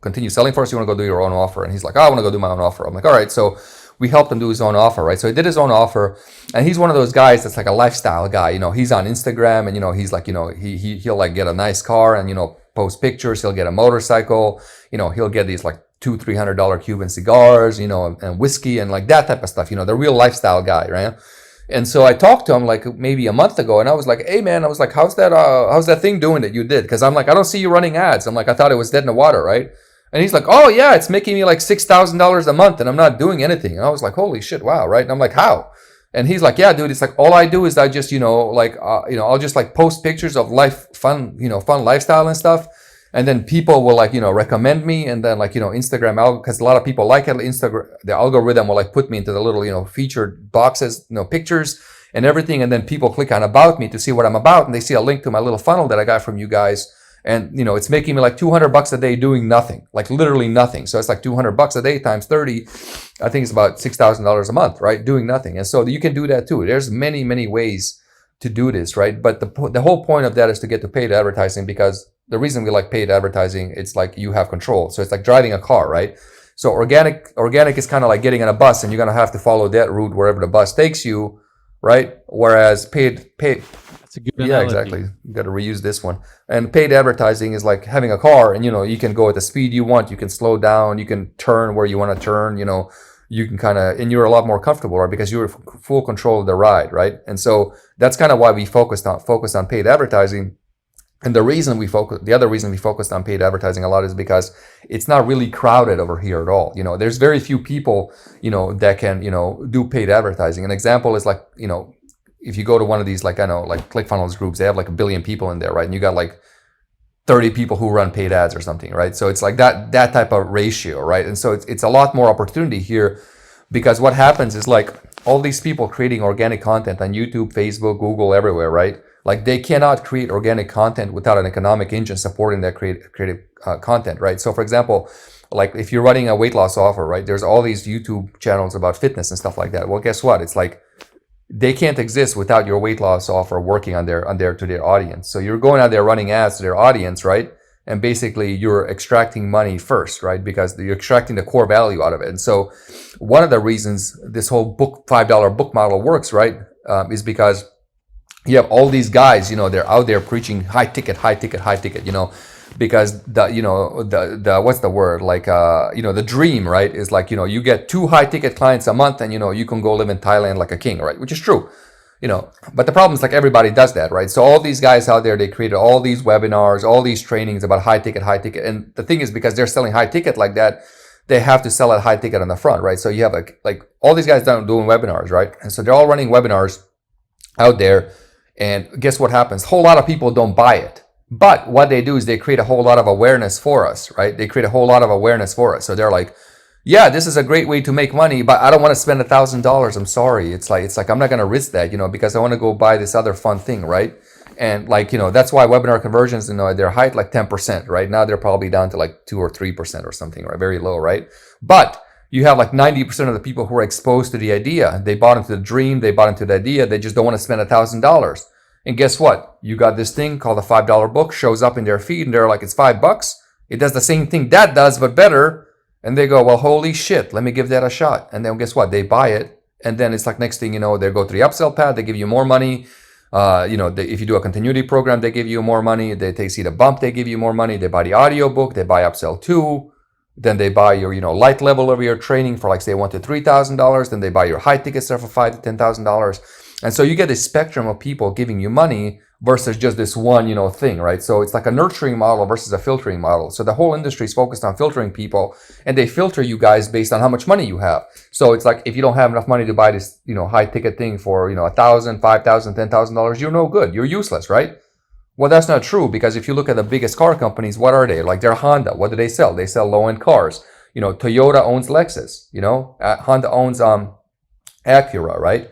continue selling for us? You want to go do your own offer? And he's like, oh, I want to go do my own offer. I'm like, all right. So we helped him do his own offer, right? So he did his own offer, and he's one of those guys that's like a lifestyle guy. He's on Instagram, and he's like, he'll like get a nice car and post pictures. He'll get a motorcycle. He'll get these like $200-300 Cuban cigars, and whiskey and like that type of stuff. The real lifestyle guy, right? And so I talked to him like maybe a month ago, and I was like, hey man, I was like, how's that thing doing that you did? Because I'm like, I don't see you running ads. I'm like, I thought it was dead in the water, right? And he's like, oh yeah, it's making me like $6,000 a month and I'm not doing anything. And I was like, holy shit, wow, right? And I'm like, how? And he's like, yeah, dude, it's like all I do is I just, I'll just like post pictures of fun lifestyle and stuff. And then people will like, recommend me. And then like, Instagram, because a lot of people like it, the algorithm will like put me into the little, featured boxes, pictures and everything. And then people click on about me to see what I'm about. And they see a link to my little funnel that I got from you guys. And, it's making me like $200 a day doing nothing, like literally nothing. So it's like $200 a day times 30. I think it's about $6,000 a month, right? Doing nothing. And so you can do that too. There's many, many ways to do this, right? But the whole point of that is to get to paid advertising, because the reason we like paid advertising, it's like you have control. So it's like driving a car, right? So organic is kind of like getting on a bus, and you're going to have to follow that route wherever the bus takes you, right? Whereas paid that's a good analogy. Yeah, exactly. You got to reuse this one. And paid advertising is like having a car, and you can go at the speed you want, you can slow down, you can turn where you want to turn, you can kind of, and you're a lot more comfortable, right? Because you're full control of the ride, right? And so that's kind of why we focused on paid advertising. And the other reason we focused on paid advertising a lot is because it's not really crowded over here at all. There's very few people, that can, do paid advertising. An example is like, if you go to one of these, like, I know, like ClickFunnels groups, they have like 1 billion people in there, right? And you got like 30 people who run paid ads or something, right? So it's like that type of ratio, right? And so it's a lot more opportunity here, because what happens is like all these people creating organic content on YouTube, Facebook, Google, everywhere, right? Like they cannot create organic content without an economic engine supporting that creative content, right? So for example, like if you're running a weight loss offer, right? There's all these YouTube channels about fitness and stuff like that. Well, guess what? It's like they can't exist without your weight loss offer working on their to their audience. So you're going out there running ads to their audience, right? And basically you're extracting money first, right? Because you're extracting the core value out of it. And so one of the reasons this whole $5 book model works, right? Is because you have all these guys, they're out there preaching high ticket, because the what's the word? Like, the dream, right? Is like, you get 2 high ticket clients a month and, you can go live in Thailand like a king, right? Which is true, but the problem is like everybody does that, right? So all these guys out there, they created all these webinars, all these trainings about high ticket. And the thing is, because they're selling high ticket like that, they have to sell at high ticket on the front, right? So you have like all these guys doing webinars, right? And so they're all running webinars out there. And guess what happens? A whole lot of people don't buy it. But what they do is they create a whole lot of awareness for us, right? They create a whole lot of awareness for us. So they're like, yeah, this is a great way to make money, but I don't want to spend $1,000. I'm sorry. It's like I'm not going to risk that, because I want to go buy this other fun thing, right? And like, that's why webinar conversions, they're high at like 10%, right? Now they're probably down to like 2 or 3% or something, right? Very low, right? But you have like 90% of the people who are exposed to the idea. They bought into the dream. They bought into the idea. They just don't want to spend $1,000. And guess what? You got this thing called the $5 book, shows up in their feed, and they're like, it's $5. It does the same thing that does, but better. And they go, well, holy shit, let me give that a shot. And then guess what? They buy it. And then it's like next thing you know, they go to the upsell pad. They give you more money. If you do a continuity program, they give you more money. They see the bump, they give you more money. They buy the audio book. They buy upsell 2. Then they buy your, light level of your training for like say $1,000 to $3,000. Then they buy your high ticket stuff for $5,000 to $10,000. And so you get a spectrum of people giving you money versus just this one, thing, right? So it's like a nurturing model versus a filtering model. So the whole industry is focused on filtering people, and they filter you guys based on how much money you have. So it's like, if you don't have enough money to buy this, high ticket thing for, $1,000, $5,000, $10,000, you're no good. You're useless, right? Well, that's not true, because if you look at the biggest car companies, what are they? Like, they're Honda. What do they sell? They sell low-end cars. Toyota owns Lexus. Honda owns Acura, right?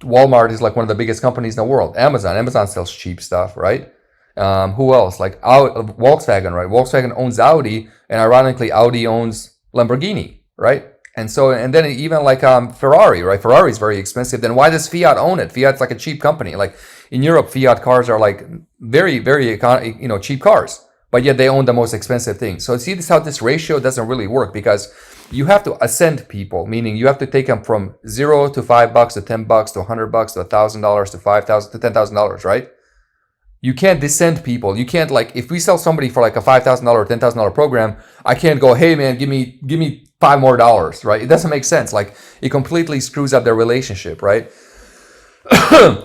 Walmart is like one of the biggest companies in the world. Amazon sells cheap stuff, right? Who else? Like Volkswagen, right? Volkswagen owns Audi, and ironically, Audi owns Lamborghini, right? And then even like Ferrari, right? Ferrari is very expensive. Then why does Fiat own it? Fiat's like a cheap company. Like in Europe, Fiat cars are like very, very cheap cars, but yet they own the most expensive things. So see this how this ratio doesn't really work, because you have to ascend people, meaning you have to take them from $0 to $5 to $10 to $100 to $1,000 to $5,000 to $10,000, right? You can't descend people. You can't, like, if we sell somebody for like a $5,000 or $10,000 program, I can't go, hey man, give me $5 more, right? It doesn't make sense. Like, it completely screws up their relationship, right?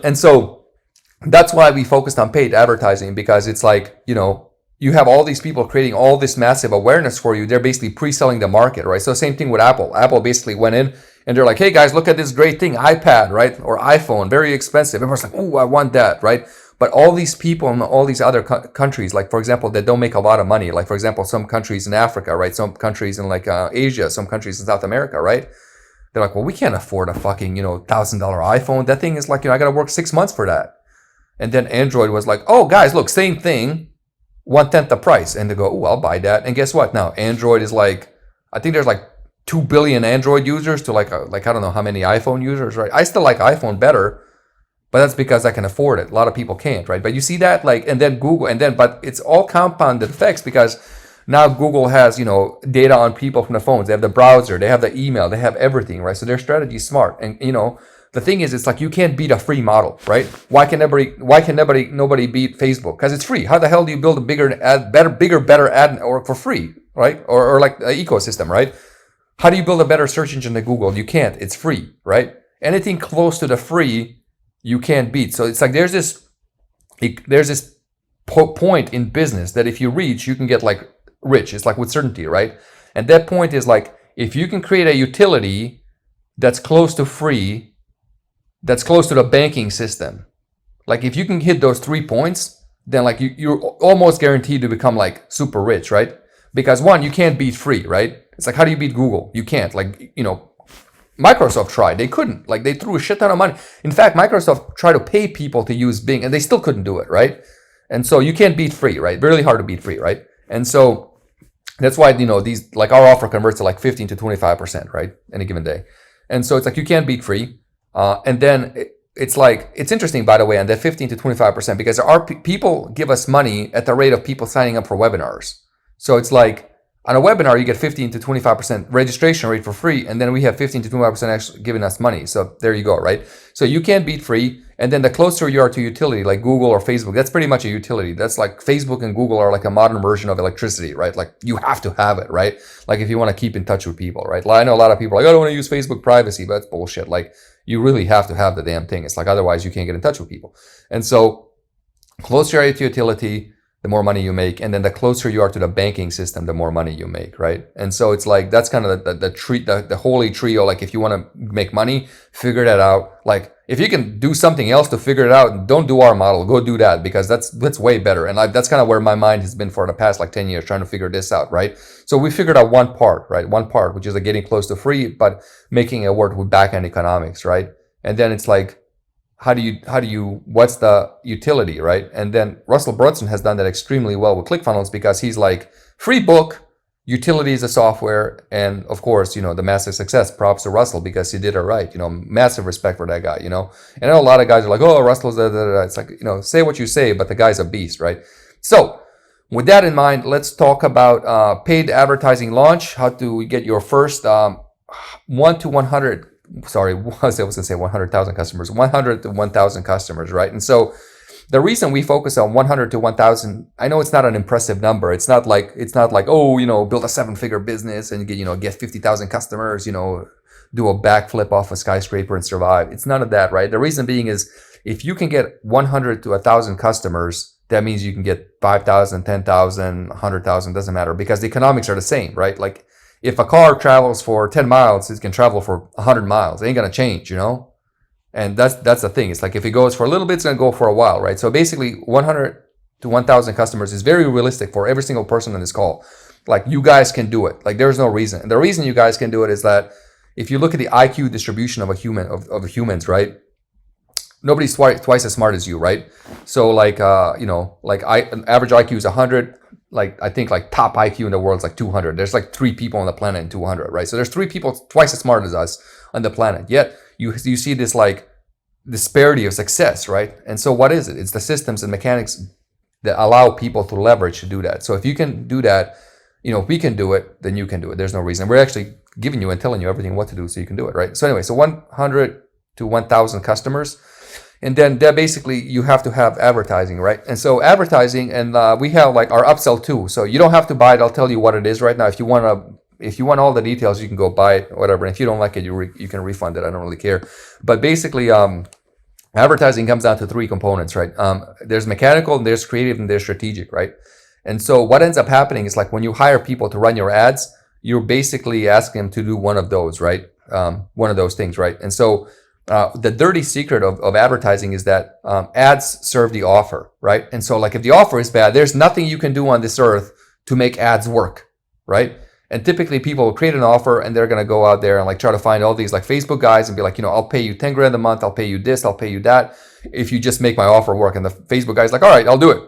And so that's why we focused on paid advertising, because it's like, you have all these people creating all this massive awareness for you. They're basically pre-selling the market, right? So same thing with Apple. Apple basically went in and they're like, hey guys, look at this great thing, iPad, right? Or iPhone, very expensive. Everyone's like, oh, I want that, right? But all these people in all these other countries, like for example, that don't make a lot of money, like for example, some countries in Africa, right? Some countries in like Asia, some countries in South America, right? They're like, well, we can't afford a fucking, $1,000 iPhone. That thing is like, I got to work 6 months for that. And then Android was like, oh guys, look, same thing, 1/10 the price. And they go, oh, I'll buy that. And guess what? Now Android is like, I think there's like 2 billion Android users to like I don't know how many iPhone users, right? I still like iPhone better, but that's because I can afford it. A lot of people can't, right? But you see that, like, and then Google, but it's all compounded effects, because now Google has, data on people from the phones. They have the browser, they have the email, they have everything, right? So their strategy is smart. And, the thing is, it's like, you can't beat a free model, right? Why can nobody beat Facebook? Because it's free. How the hell do you build a better ad network for free, right? Or like an ecosystem, right? How do you build a better search engine than Google? You can't. It's free, right? Anything close to the free, you can't beat. So it's like there's this point in business that if you reach, you can get like rich. It's like with certainty, right? And that point is like, if you can create a utility that's close to free, that's close to the banking system, like if you can hit those 3 points, then like you're almost guaranteed to become like super rich, right? Because one, you can't beat free, right? It's like, how do you beat Google? You can't. Like, Microsoft tried. They couldn't. Like, they threw a shit ton of money. In fact, Microsoft tried to pay people to use Bing, and they still couldn't do it, right? And so you can't beat free, right? Really hard to beat free, right? And so that's why, these, like, our offer converts to like 15 to 25%, right? Any given day. And so it's like, you can't beat free. And then it's like, it's interesting, by the way, on that 15 to 25%, because our people give us money at the rate of people signing up for webinars. So it's like, on a webinar, you get 15 to 25% registration rate for free, and then we have 15 to 25% actually giving us money. So there you go, right? So you can't beat free. And then the closer you are to utility, like Google or Facebook, that's pretty much a utility. That's like Facebook and Google are like a modern version of electricity, right? Like, you have to have it, right? Like, if you want to keep in touch with people, right? Like, I know a lot of people are like, I don't want to use Facebook privacy, but that's bullshit. Like, you really have to have the damn thing. It's like, otherwise you can't get in touch with people. And so closer you are to utility, the more money you make. And then the closer you are to the banking system, the more money you make, right? And so it's like, that's kind of the holy trio. Like, if you want to make money, figure that out. Like, if you can do something else to figure it out, don't do our model, go do that, because that's way better. And that's kind of where my mind has been for the past like 10 years, trying to figure this out, right? So we figured out one part, right? One part, which is like getting close to free, but making it work with back-end economics, right? And then it's like, what's the utility, right? And then Russell Brunson has done that extremely well with ClickFunnels, because he's like, free book, utility is a software, and of course, the massive success. Props to Russell, because he did it right. Massive respect for that guy. And I know a lot of guys are like, oh, Russell's da, da, da. It's like, say what you say, but the guy's a beast, right? So with that in mind, let's talk about paid advertising launch. How to get your first 1 to 100. Sorry, I was going to say 100,000 customers, 100 to 1,000 customers, right? And so the reason we focus on 100 to 1,000, I know it's not an impressive number. It's not like, oh, build a 7-figure business and get 50,000 customers, do a backflip off a skyscraper and survive. It's none of that, right? The reason being is if you can get 100 to 1,000 customers, that means you can get 5,000, 10,000, 100,000, doesn't matter, because the economics are the same, right? Like if a car travels for 10 miles, it can travel for 100 miles. It ain't going to change, you know? And that's the thing. It's like if it goes for a little bit, it's going to go for a while, right? So basically 100 to 1,000 customers is very realistic for every single person on this call. Like you guys can do it. Like there's no reason. And the reason you guys can do it is that if you look at the IQ distribution of a human, of humans, right? Nobody's twice as smart as you, right? So like, an average IQ is 100. Like I think like top IQ in the world is like 200. There's like 3 people on the planet in 200, right? So there's 3 people twice as smart as us on the planet. Yet you see this like disparity of success, right? And so what is it? It's the systems and mechanics that allow people to leverage to do that. So if you can do that, if we can do it, then you can do it. There's no reason. We're actually giving you and telling you everything what to do so you can do it, right? So anyway, so 100 to 1,000 customers. And then that basically you have to have advertising, right? And so advertising, and we have like our upsell too. So you don't have to buy it. I'll tell you what it is right now. If you want all the details, you can go buy it, whatever. And if you don't like it, you can refund it. I don't really care. But basically, advertising comes down to 3 components, right? There's mechanical, there's creative, and there's strategic, right? And so what ends up happening is like when you hire people to run your ads, you're basically asking them to do one of those, right? One of those things, right? And so the dirty secret of advertising is that ads serve the offer, right? And so like if the offer is bad, there's nothing you can do on this earth to make ads work, right? And typically people will create an offer and they're going to go out there and like try to find all these like Facebook guys and be like, I'll pay you 10 grand a month. I'll pay you this. I'll pay you that. If you just make my offer work. And the Facebook guy's like, all right, I'll do it.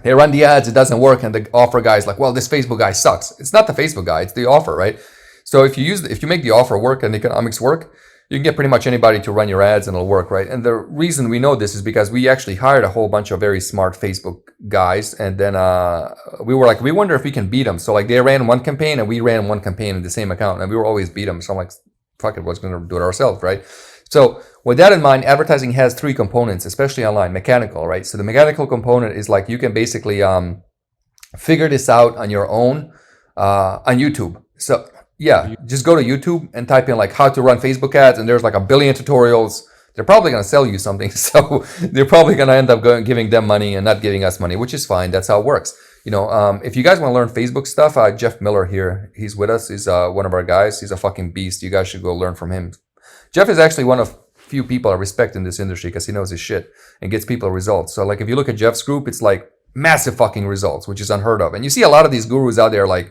They run the ads. It doesn't work. And the offer guy's like, well, this Facebook guy sucks. It's not the Facebook guy. It's the offer, right? So if you make the offer work and the economics work, you can get pretty much anybody to run your ads and it'll work, right? And the reason we know this is because we actually hired a whole bunch of very smart Facebook guys. And then we were like, we wonder if we can beat them. So like they ran one campaign and we ran one campaign in the same account and we were always beat them. So I'm like, fuck it, we're going to do it ourselves, right? So with that in mind, advertising has 3 components, especially online, mechanical, right? So the mechanical component is like you can basically figure this out on your own on YouTube. So yeah, just go to YouTube and type in like how to run Facebook ads, and there's like a billion tutorials. They're probably going to sell you something, so they're probably going to end up giving them money and not giving us money, which is fine. That's how it works. If you guys want to learn Facebook stuff, Jeff Miller here, he's with us. He's one of our guys. He's a fucking beast. You guys should go learn from him. Jeff is actually one of few people I respect in this industry because he knows his shit and gets people results. So like if you look at Jeff's group, it's like massive fucking results, which is unheard of. And you see a lot of these gurus out there like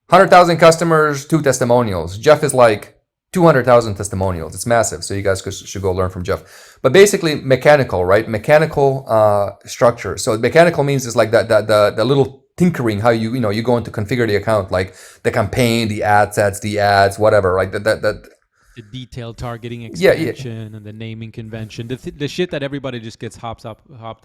100,000 customers, 2 testimonials. Jeff is like 200,000 testimonials. It's massive. So you guys should go learn from Jeff. But basically mechanical, right? Mechanical structure. So mechanical means it's like the little tinkering, how you go into configure the account, like the campaign, the ad sets, the ads, whatever, right? The detailed targeting expansion and the naming convention, the shit that everybody just gets hopped up.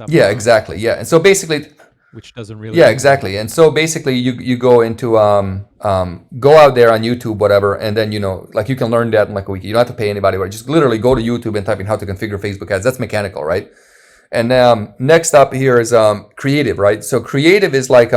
Yeah, exactly. Yeah. And so basically, which doesn't really. Yeah, exactly. And so basically you go into, go out there on YouTube, whatever. And then, like you can learn that in like a week. You don't have to pay anybody, right? Just literally go to YouTube and type in how to configure Facebook ads. That's mechanical, right? And next up here is creative, right? So creative is like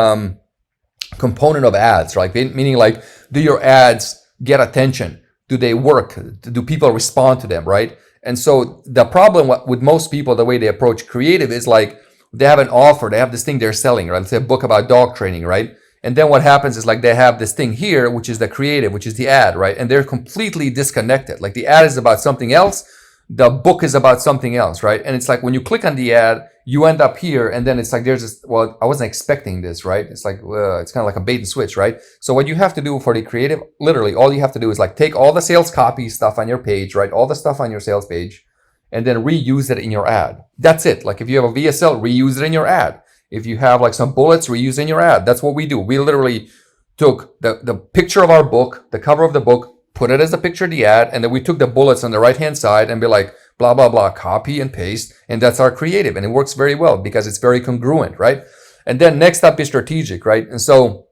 component of ads, right? Meaning like, do your ads get attention? Do they work? Do people respond to them, right? And so the problem with most people, the way they approach creative is like, they have an offer, they have this thing they're selling, right? Let's say a book about dog training, right? And then what happens is like they have this thing here, which is the creative, which is the ad, right? And they're completely disconnected. Like the ad is about something else, the book is about something else, right? And it's like when you click on the ad, you end up here, and then it's like there's this, well, I wasn't expecting this, right? It's like, it's kind of like a bait and switch, right? So what you have to do for the creative, literally all you have to do is like take all the sales copy stuff on your page, right? All the stuff on your sales page, and then reuse it in your ad. That's it. Like if you have a VSL, reuse it in your ad. If you have like some bullets, reuse in your ad. That's what we do. We literally took the picture of our book, the cover of the book, put it as a picture of the ad, and then we took the bullets on the right-hand side and be like, blah, blah, blah, copy and paste. And that's our creative. And it works very well because it's very congruent, right? And then next up is strategic, right? And so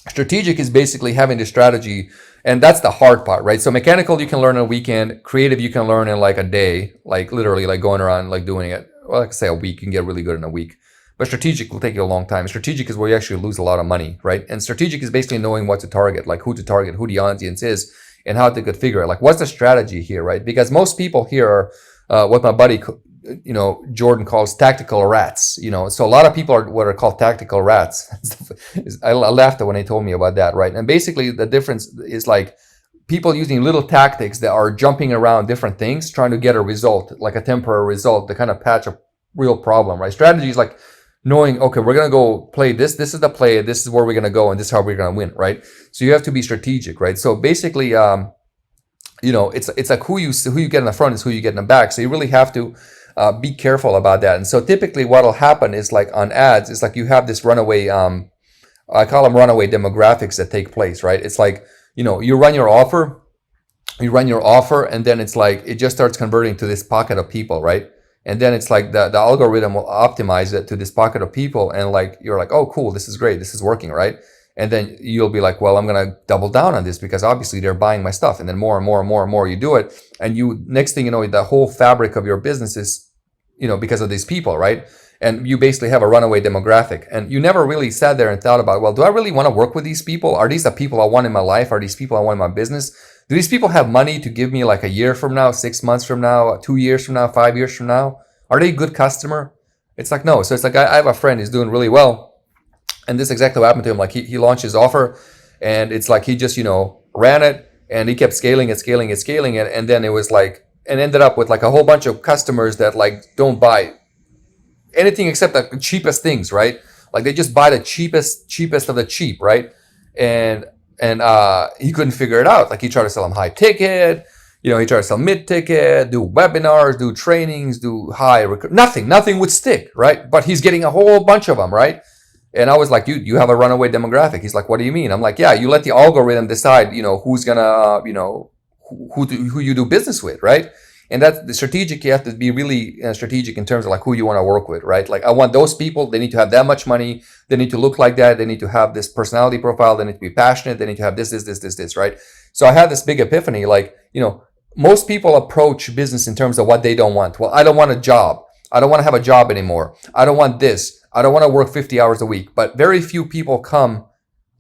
strategic is basically having the strategy, and that's the hard part, right? So mechanical, you can learn in a weekend. Creative, you can learn in like a day, like literally like going around, like doing it. Well, like say a week, you can get really good in a week. But strategic will take you a long time. Strategic is where you actually lose a lot of money, right? And strategic is basically knowing what to target, like who to target, who the audience is. and how to configure it. Like, what's the strategy here, right? Because most people here are what my buddy, Jordan calls tactical rats. So a lot of people are what are called tactical rats. I laughed when they told me about that, right? And basically the difference is like people using little tactics that are jumping around different things, trying to get a result, like a temporary result, to kind of patch a real problem, right? Strategy is like knowing, okay, we're going to go play this. This is the play. This is where we're going to go, and this is how we're going to win, right? So you have to be strategic, right? So basically, it's like who you get in the front is who you get in the back. So you really have to be careful about that. And so typically what'll happen is like on ads, it's like you have this runaway, I call them runaway demographics that take place, right? It's like, you run your offer, and then it's like, it just starts converting to this pocket of people, right? And then it's like the algorithm will optimize it to this pocket of people. And like, you're like, oh, cool, this is great. This is working, right? And then you'll be like, well, I'm going to double down on this because obviously they're buying my stuff. And then more and more and more and more you do it. And next thing you know, the whole fabric of your business is, because of these people, right? And you basically have a runaway demographic. And you never really sat there and thought about, well, do I really want to work with these people? Are these the people I want in my life? Are these people I want in my business? Do these people have money to give me like a year from now, 6 months from now, 2 years from now, 5 years from now? Are they a good customer? It's like, no. So it's like, I have a friend who's doing really well. And this is exactly what happened to him. Like he launched his offer, and it's like he just, ran it, and he kept scaling it. And then it was like, and ended up with like a whole bunch of customers that like don't buy anything except like the cheapest things, right? Like they just buy the cheapest of the cheap, right? And he couldn't figure it out. Like he tried to sell them high ticket, he tried to sell mid ticket, do webinars, do trainings, do nothing would stick, right? But he's getting a whole bunch of them, right? And I was like, dude, you have a runaway demographic. He's like, what do you mean? I'm like, yeah, you let the algorithm decide, who's gonna, who you do business with, right? And that's the strategic. You have to be really strategic in terms of like who you want to work with, right? Like I want those people. They need to have that much money. They need to look like that. They need to have this personality profile. They need to be passionate. They need to have this, right? So I had this big epiphany. Like, most people approach business in terms of what they don't want. Well, I don't want a job. I don't want to have a job anymore. I don't want this. I don't want to work 50 hours a week. But very few people come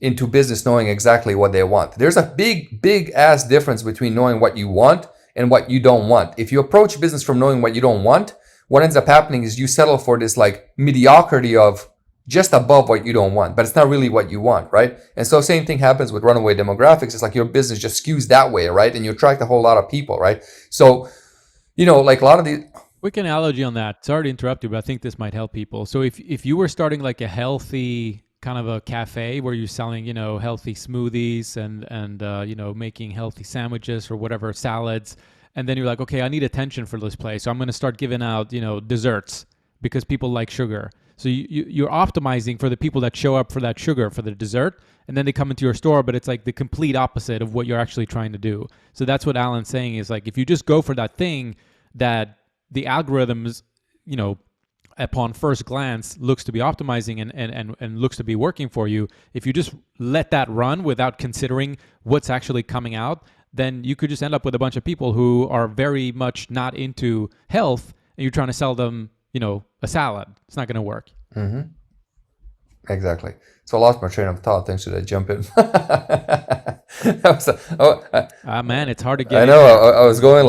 into business knowing exactly what they want. There's a big ass difference between knowing what you want and what you don't want. If you approach business from knowing what you don't want, what ends up happening is you settle for this like mediocrity of just above what you don't want, but it's not really what you want, right? And so same thing happens with runaway demographics. It's like your business just skews that way, right? And you attract a whole lot of people, right? So, like a lot of these... Quick analogy on that. Sorry to interrupt you, but I think this might help people. So if you were starting like a healthy kind of a cafe where you're selling, healthy smoothies and making healthy sandwiches or whatever, salads, and then you're like, okay, I need attention for this place, so I'm going to start giving out, desserts because people like sugar. So you're optimizing for the people that show up for that sugar, for the dessert, and then they come into your store, but it's like the complete opposite of what you're actually trying to do. So that's what Alan's saying is like, if you just go for that thing that the algorithms, upon first glance looks to be optimizing and looks to be working for you, if you just let that run without considering what's actually coming out, then you could just end up with a bunch of people who are very much not into health, and you're trying to sell them, a salad. It's not going to work. Mm-hmm. Exactly. So I lost my train of thought. Thanks for that jump in. Man, it's hard to get. I know. I was going.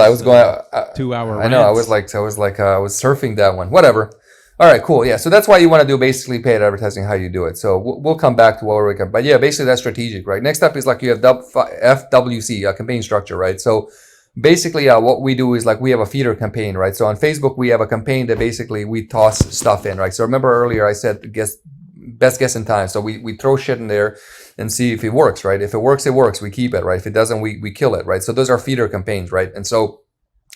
2 hour. I know. I was surfing that one. Whatever. All right. Cool. Yeah. So that's why you want to do basically paid advertising. How you do it. So we'll come back to what we can. But yeah, basically that's strategic, right? Next up is like you have FWC, campaign structure, right? So basically, what we do is like we have a feeder campaign, right? So on Facebook we have a campaign that basically we toss stuff in, right? So remember earlier I said best guess in time. So we throw shit in there and see if it works, right? If it works, it works. We keep it, right? If it doesn't, we kill it, right? So those are feeder campaigns, right? And so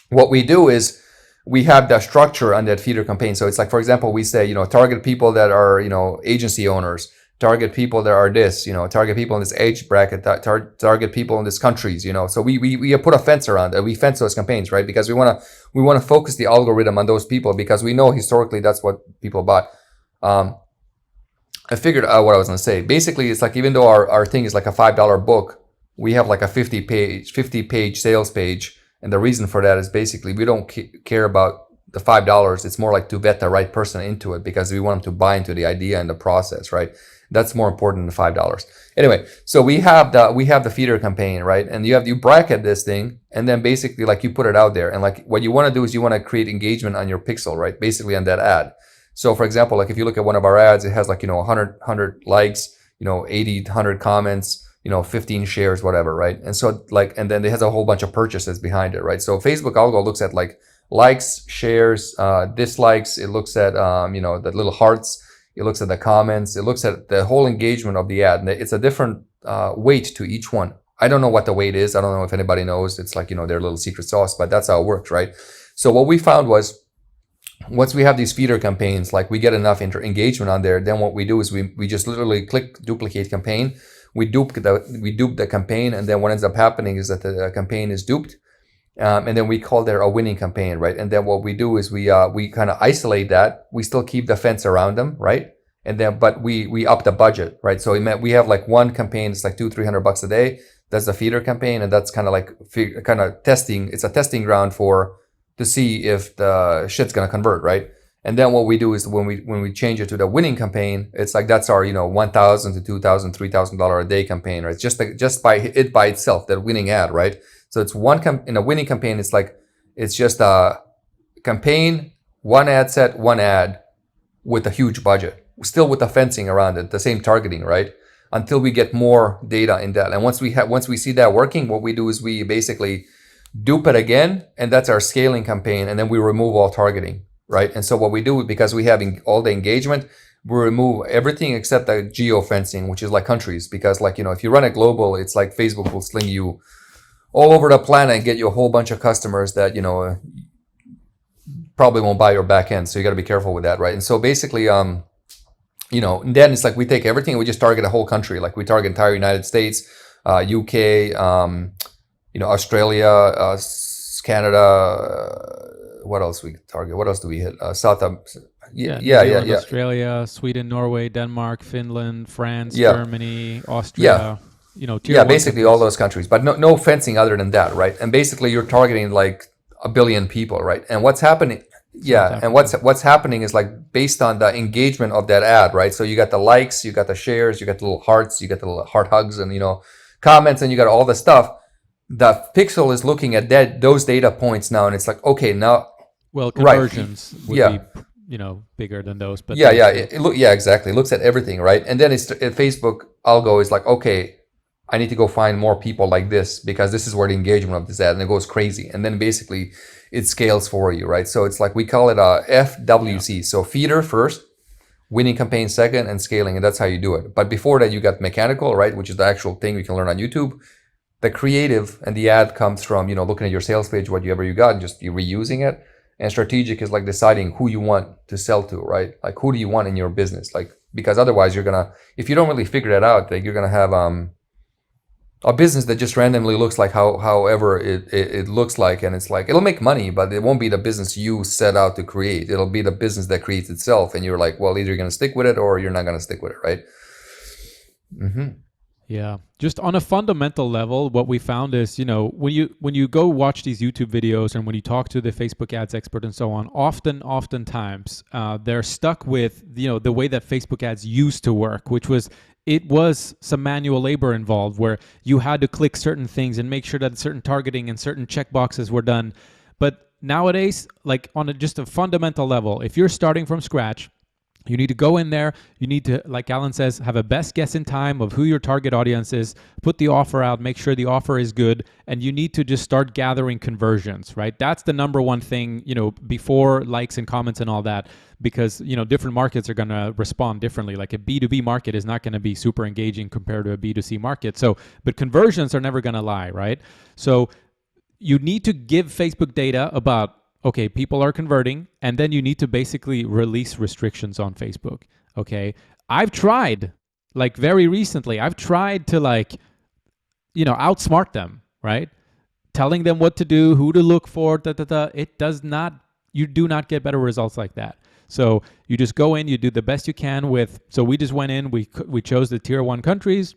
what we do is we have the structure on that feeder campaign. So it's like, for example, we say, target people that are, agency owners, target people that are this, target people in this age bracket, target people in this countries, So we put a fence around it. We fence those campaigns, right? Because we want to focus the algorithm on those people because we know historically that's what people buy. I figured out what I was going to say. Basically, it's like even though our thing is like a $5 book, we have like a 50 page sales page. And the reason for that is basically we don't care about the $5. It's more like to vet the right person into it because we want them to buy into the idea and the process, right? That's more important than $5. Anyway, so we have the feeder campaign, right? And you bracket this thing, and then basically like you put it out there, and like what you want to do is you want to create engagement on your pixel, right? Basically on that ad. So for example, like if you look at one of our ads, it has like 100 likes, 80, 100 comments, 15 shares, whatever, right? And so like, and then it has a whole bunch of purchases behind it, right? So Facebook algo looks at like likes, shares, dislikes. It looks at the little hearts. It looks at the comments. It looks at the whole engagement of the ad. And it's a different weight to each one. I don't know what the weight is. I don't know if anybody knows. It's like, their little secret sauce, but that's how it works, right? So what we found was, once we have these feeder campaigns, like we get enough engagement on there, then what we do is we just literally click duplicate campaign. We dupe the campaign, and then what ends up happening is that the campaign is duped. And then we call there a winning campaign, right? And then what we do is we kind of isolate that. We still keep the fence around them, right? And then, but we up the budget, right? So we have like one campaign, it's like $200-300 a day. That's the feeder campaign, and that's kind of like testing. It's a testing ground to see if the shit's gonna convert, right? And then what we do is when we change it to the winning campaign, it's like that's our $1,000 to $2,000, $3,000 a day campaign, right? Just by itself, that winning ad, right? So it's in a winning campaign, it's just a campaign, one ad set, one ad with a huge budget, still with the fencing around it, the same targeting, right? Until we get more data in that. And once we see that working, what we do is we basically dupe it again, and that's our scaling campaign, and then we remove all targeting, right? And so what we do, because we have all the engagement, we remove everything except the geo-fencing, which is like countries, because like, if you run it global, it's like Facebook will sling you all over the planet and get you a whole bunch of customers that, probably won't buy your back end. So you got to be careful with that, right? And so basically, and then it's like we take everything and we just target a whole country. Like we target entire United States, UK, Australia, Canada. What else we target? What else do we hit? Australia, Sweden, Norway, Denmark, Finland, France, Germany, Austria. Basically all those countries, but no fencing other than that, right? And basically you're targeting like 1 billion people, right? And what's happening? And what's happening is like based on the engagement of that ad, right? So you got the likes, you got the shares, you got the little hearts, you got the little heart hugs, and comments, and you got all the stuff. The pixel is looking at those data points now, and it's like, okay, now. Well, conversions would be bigger than those, but exactly. It looks at everything, right? And then Facebook algo is like, okay, I need to go find more people like this because this is where the engagement of this ad, and it goes crazy. And then basically it scales for you, right? So it's like we call it a FWC. So feeder first, winning campaign second, and scaling, and that's how you do it. But before that, you got mechanical, right? Which is the actual thing we can learn on YouTube. The creative and the ad comes from, looking at your sales page, whatever you got, and just you reusing it. And strategic is like deciding who you want to sell to, right? Like who do you want in your business? Like, because otherwise if you don't really figure that out, like you're gonna have a business that just randomly looks like however it looks like, and it's like it'll make money, but it won't be the business you set out to create. It'll be the business that creates itself, and you're like, well, either you're gonna stick with it or you're not gonna stick with it, right? Mm-hmm. Yeah. Just on a fundamental level, what we found is, when you go watch these YouTube videos and when you talk to the Facebook ads expert and so on, oftentimes they're stuck with, the way that Facebook ads used to work, which was some manual labor involved where you had to click certain things and make sure that certain targeting and certain checkboxes were done. But nowadays, like on just a fundamental level, if you're starting from scratch, you need to go in there. You need to, like Alan says, have a best guess in time of who your target audience is, put the offer out, make sure the offer is good, and you need to just start gathering conversions, right? That's the number one thing, before likes and comments and all that, because, different markets are going to respond differently. Like a B2B market is not going to be super engaging compared to a B2C market. So, but conversions are never going to lie, right? So you need to give Facebook data about, okay, people are converting, and then you need to basically release restrictions on Facebook, okay? I've tried, like very recently, to outsmart them, right? Telling them what to do, who to look for, you do not get better results like that. So you just go in, you do the best you can so we just went in, we chose the tier 1 countries,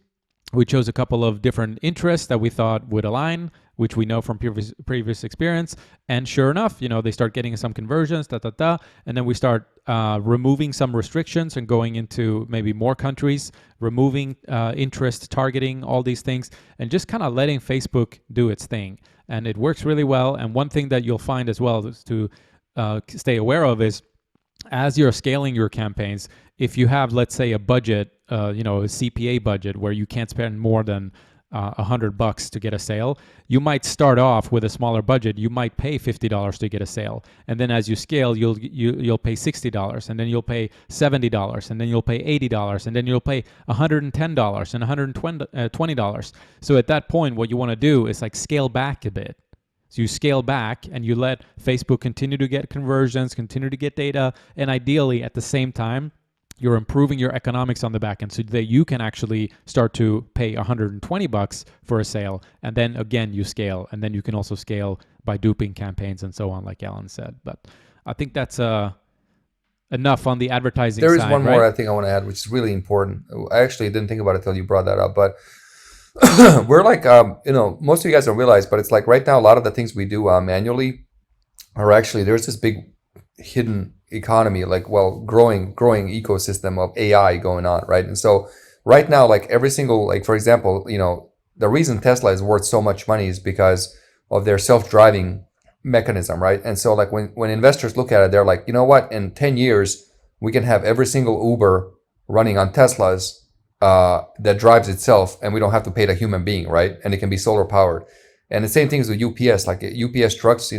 we chose a couple of different interests that we thought would align. which we know from previous experience. And sure enough, they start getting some conversions, and then we start removing some restrictions and going into maybe more countries, removing interest targeting, all these things, and just kind of letting Facebook do its thing. And it works really well. And one thing that you'll find as well is to stay aware of is, as you're scaling your campaigns, if you have, let's say, a budget, a CPA budget where you can't spend more than $100 to get a sale, you might start off with a smaller budget. You might pay $50 to get a sale, and then as you scale, you'll pay $60, and then you'll pay $70, and then you'll pay $80, and then you'll pay $110 and $120. So at that point, what you want to do is like scale back a bit. So you scale back and you let Facebook continue to get conversions, continue to get data, and ideally at the same time, you're improving your economics on the back end so that you can actually start to pay $120 for a sale. And then again, you scale. And then you can also scale by duping campaigns and so on, like Alan said. But I think that's enough on the advertising side. There is one right? more thing I want to add, which is really important. I actually didn't think about it until you brought that up. But we're like, most of you guys don't realize, but it's like right now, a lot of the things we do manually are actually, there's this big hidden economy, like, growing ecosystem of AI going on, right? And so right now, like every single, like for example, the reason Tesla is worth so much money is because of their self-driving mechanism, right? And so like when investors look at it, they're like, you know what, in 10 years, we can have every single Uber running on Teslas that drives itself, and we don't have to pay the human being, right? And it can be solar powered. And the same thing is with UPS, like UPS trucks,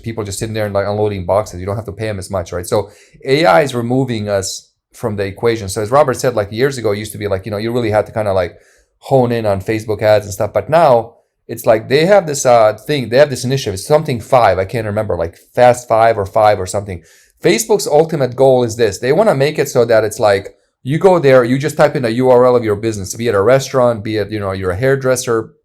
people just sitting there and like unloading boxes. You don't have to pay them as much, right? So AI is removing us from the equation. So as Robert said, like years ago, it used to be like, you really had to kind of like hone in on Facebook ads and stuff. But now it's like they have this thing, they have this initiative, it's something 5, I can't remember, like Fast 5 or something. Facebook's ultimate goal is this. They want to make it so that it's like, you go there, you just type in a URL of your business, be it a restaurant, be it, you're a hairdresser,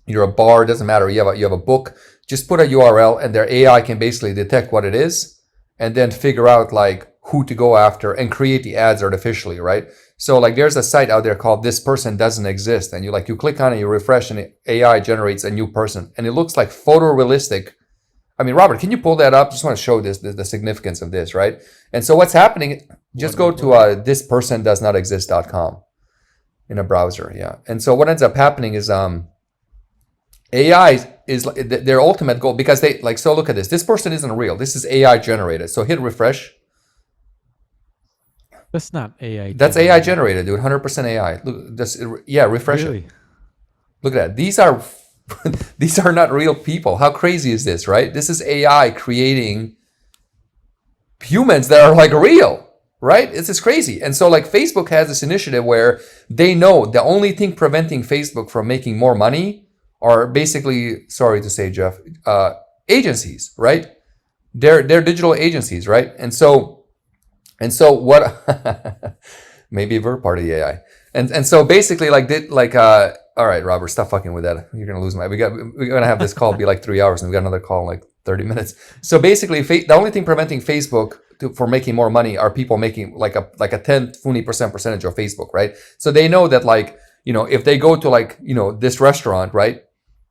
you're a bar, doesn't matter. You have a book. Just put a URL, and their AI can basically detect what it is, and then figure out like who to go after and create the ads artificially, right? So like there's a site out there called This Person Doesn't Exist, and you click on it, you refresh, and AI generates a new person, and it looks like photorealistic. I mean, Robert, can you pull that up? Just want to show the significance of this, right? And so what's happening? Just go to thispersondoesnotexist.com in a browser, yeah. And so what ends up happening is AI is their ultimate goal, because they like, so look at this. This person isn't real. This is AI generated. So hit refresh. That's not AI. That's AI generated, dude. 100% AI. Look, refresh really? it. Look at that. These are not real people. How crazy is this, right? This is AI creating humans that are like real, right? This is crazy. And so like Facebook has this initiative where they know the only thing preventing Facebook from making more money are basically, sorry to say, Jeff, agencies, right? They're digital agencies, right? And so what? Maybe we're part of the AI. And so basically, all right, Robert, stop fucking with that. You're gonna lose we're gonna have this call be like 3 hours, and we got another call in like 30 minutes. So basically, the only thing preventing Facebook for making more money are people making like a 10-20% percentage of Facebook, right? So they know that if they go to this restaurant, right?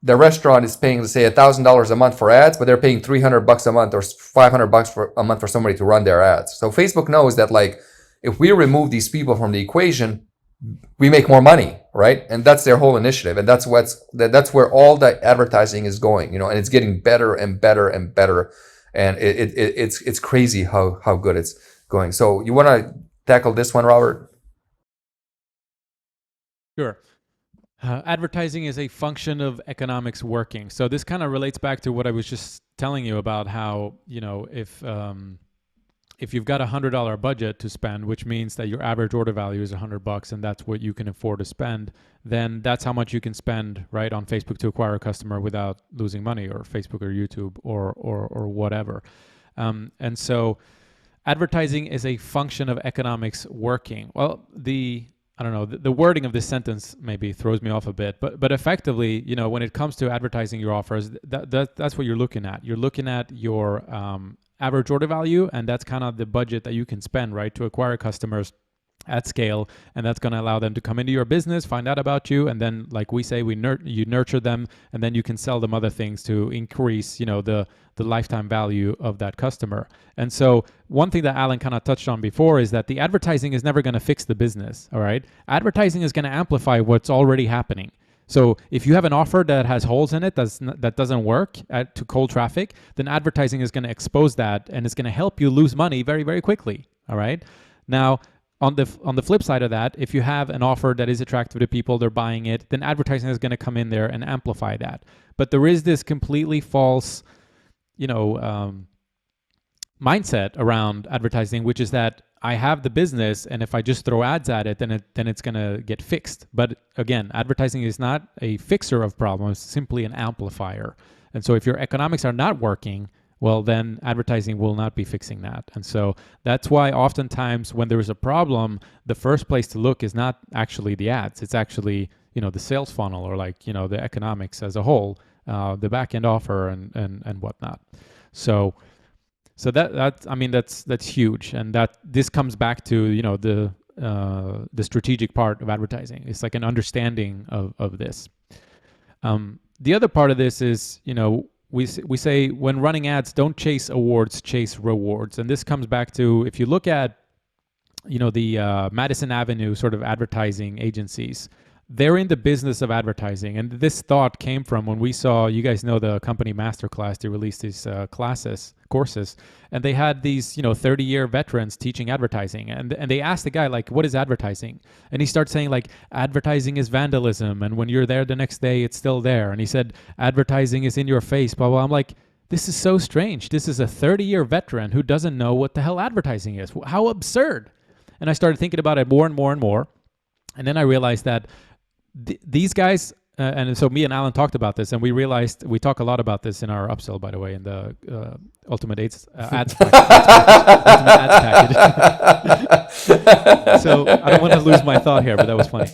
The restaurant is paying, let's say, $1,000 a month for ads, but they're paying $300 a month or $500 a month for somebody to run their ads. So Facebook knows that if we remove these people from the equation, we make more money, right? And that's their whole initiative, and that's where all the advertising is going, and it's getting better and better and better, and it's crazy how good it's going. So you want to tackle this one, Robert? Sure. Advertising is a function of economics working. So this kind of relates back to what I was just telling you about how, if you've got $100 budget to spend, which means that your average order value is $100 and that's what you can afford to spend, then that's how much you can spend right on Facebook to acquire a customer without losing money, or Facebook or YouTube or whatever. And so advertising is a function of economics working. Well, I don't know, the wording of this sentence maybe throws me off a bit, but effectively, when it comes to advertising your offers, that's what you're looking at. You're looking at your average order value, and that's kind of the budget that you can spend, right, to acquire customers. at scale, and that's going to allow them to come into your business, find out about you, and then, like we say, you nurture them, and then you can sell them other things to increase, the lifetime value of that customer. And so one thing that Alan kind of touched on before is that the advertising is never going to fix the business. All right, advertising is going to amplify what's already happening. So if you have an offer that has holes in it that doesn't work to cold traffic, then advertising is going to expose that, and it's going to help you lose money very, very quickly. All right. Now, on the flip side of that, if you have an offer that is attractive to people, they're buying it, then advertising is going to come in there and amplify that. But there is this completely false, mindset around advertising, which is that I have the business, and if I just throw ads at it, then it's going to get fixed. But again, advertising is not a fixer of problems, it's simply an amplifier. And so if your economics are not working, well, then advertising will not be fixing that. And so that's why oftentimes when there is a problem, the first place to look is not actually the ads. It's actually, the sales funnel, or the economics as a whole, the back-end offer and whatnot. So that's huge. And that this comes back to, the strategic part of advertising. It's like an understanding of this. The other part of this is, we say when running ads, don't chase awards, chase rewards. And this comes back to, if you look at, the Madison Avenue sort of advertising agencies, they're in the business of advertising. And this thought came from when we saw, you guys know the company Masterclass, they released these courses, and they had these, 30-year veterans teaching advertising. And they asked the guy, like, what is advertising? And he starts saying, like, advertising is vandalism. And when you're there the next day, it's still there. And he said, advertising is in your face, blah, blah. I'm like, this is so strange. This is a 30-year veteran who doesn't know what the hell advertising is. How absurd. And I started thinking about it more and more and more. And then I realized that these guys, and so me and Alan talked about this, and we realized, we talk a lot about this in our upsell, by the way, in the Ultimate Ads package. So I don't want to lose my thought here, but that was funny.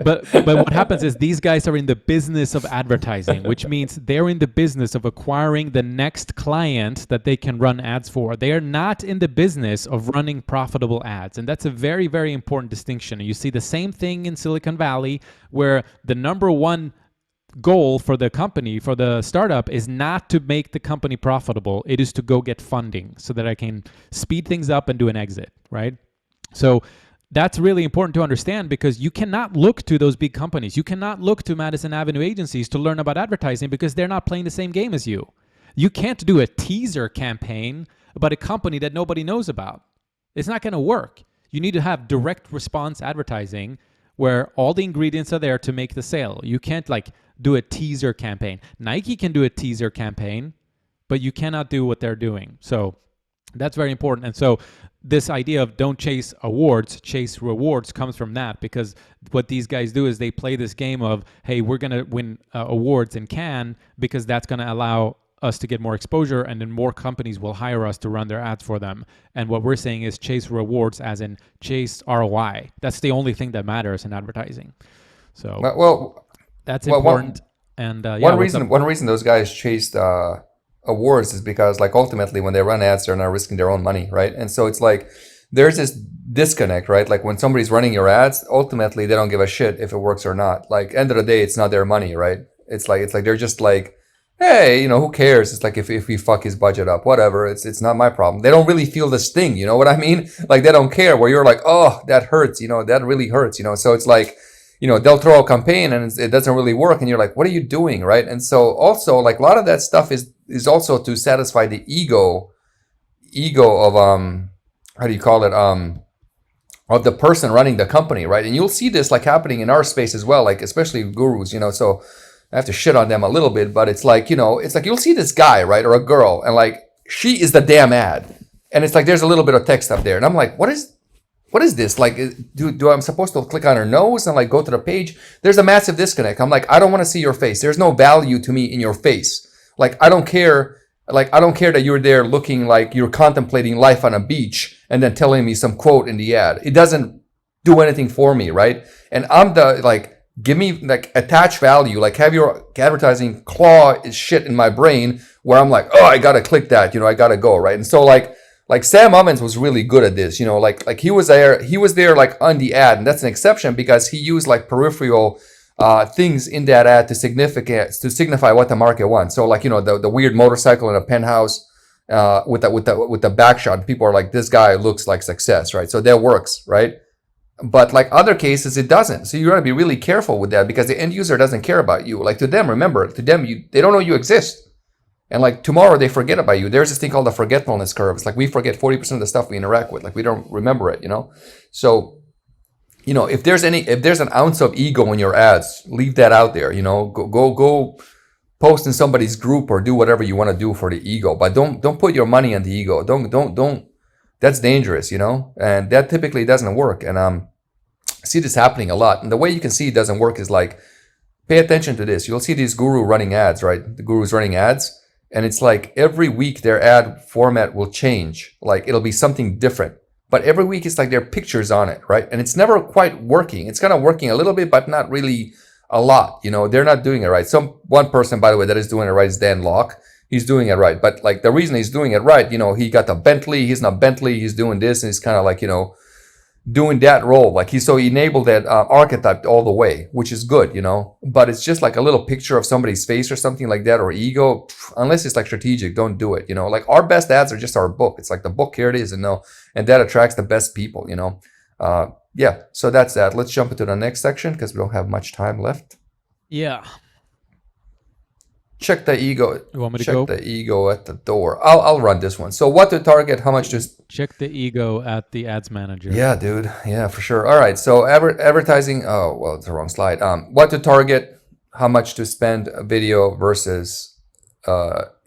But what happens is these guys are in the business of advertising, which means they're in the business of acquiring the next client that they can run ads for. They are not in the business of running profitable ads. And that's a very, very important distinction. You see the same thing in Silicon Valley, where the number one goal for the company, for the startup, is not to make the company profitable. It is to go get funding so that I can speed things up and do an exit, right? So that's really important to understand, because you cannot look to those big companies. You cannot look to Madison Avenue agencies to learn about advertising, because they're not playing the same game as you. You can't do a teaser campaign about a company that nobody knows about. It's not going to work. You need to have direct response advertising where all the ingredients are there to make the sale. You can't do a teaser campaign. Nike can do a teaser campaign, but you cannot do what they're doing. So that's very important. And so this idea of don't chase awards, chase rewards comes from that, because what these guys do is they play this game of, hey, we're going to win awards in Cannes because that's going to allow us to get more exposure, and then more companies will hire us to run their ads for them. And what we're saying is chase rewards, as in chase ROI. That's the only thing that matters in advertising. So that's important. One reason those guys chased awards is because, ultimately when they run ads, they're not risking their own money, right? And so it's like there's this disconnect, right? Like when somebody's running your ads, ultimately they don't give a shit if it works or not. End of the day, it's not their money, right? It's like they're just like, hey, who cares? It's like if we fuck his budget up, whatever. It's not my problem. They don't really feel the sting, you know what I mean? They don't care. Where you're like, oh, that hurts, that really hurts, So it's like, they'll throw a campaign and it doesn't really work, and you're like, what are you doing, right? And so also, a lot of that stuff is also to satisfy the ego of how do you call it, of the person running the company, right? And you'll see this happening in our space as well, especially gurus, so I have to shit on them a little bit, but it's like you'll see this guy, right, or a girl, and she is the damn ad, and it's there's a little bit of text up there, and I'm like, what is this? Do I'm supposed to click on her nose and go to the page? There's a massive disconnect. I'm like, I don't want to see your face. There's no value to me in your face. I don't care. I don't care that you're there looking like you're contemplating life on a beach and then telling me some quote in the ad. It doesn't do anything for me, right? And I'm the give me attach value, have your advertising claw shit in my brain where I'm like, oh, I gotta click that, I gotta go, right? And so Like Sam Ovens was really good at this, like he was there like on the ad, and that's an exception because he used like peripheral things in that ad to signify what the market wants. So like the weird motorcycle in a penthouse with the back shot. People are like, this guy looks like success, right? So that works, right? But like other cases, it doesn't. So you got to be really careful with that because the end user doesn't care about you. Like to them, remember, they don't know you exist. And like tomorrow they forget about you. There's this thing called the forgetfulness curve. It's like we forget 40% of the stuff we interact with. Like we don't remember it, So, if there's an ounce of ego in your ads, leave that out there. Go post in somebody's group or do whatever you want to do for the ego. But don't put your money on the ego. Don't. That's dangerous, and that typically doesn't work. And I see this happening a lot. And the way you can see it doesn't work is like, pay attention to this. You'll see these guru running ads, right? The gurus running ads. And it's like every week their ad format will change. Like it'll be something different. But every week it's like there are pictures on it, right? And it's never quite working. It's kind of working a little bit, but not really a lot. They're not doing it right. One person, by the way, that is doing it right is Dan Locke. He's doing it right. But like the reason he's doing it right, he got the Bentley. He's not Bentley. He's doing this. And he's kind of like, doing that role. Like he enabled that archetype all the way, which is good, but it's just like a little picture of somebody's face or something like that, or ego. Unless it's like strategic, don't do it. Like our best ads are just our book. It's like the book, here it is, and that attracts the best people, yeah. So that's that. Let's jump into the next section because we don't have much time left. Yeah. Check the ego. You want me to check go? the ego at the door. I'll run this one. So what to target, how much to check the ego at the ads manager. Yeah, dude. Yeah, for sure. All right. So advertising. Oh, well, it's the wrong slide. What to target, how much to spend, video versus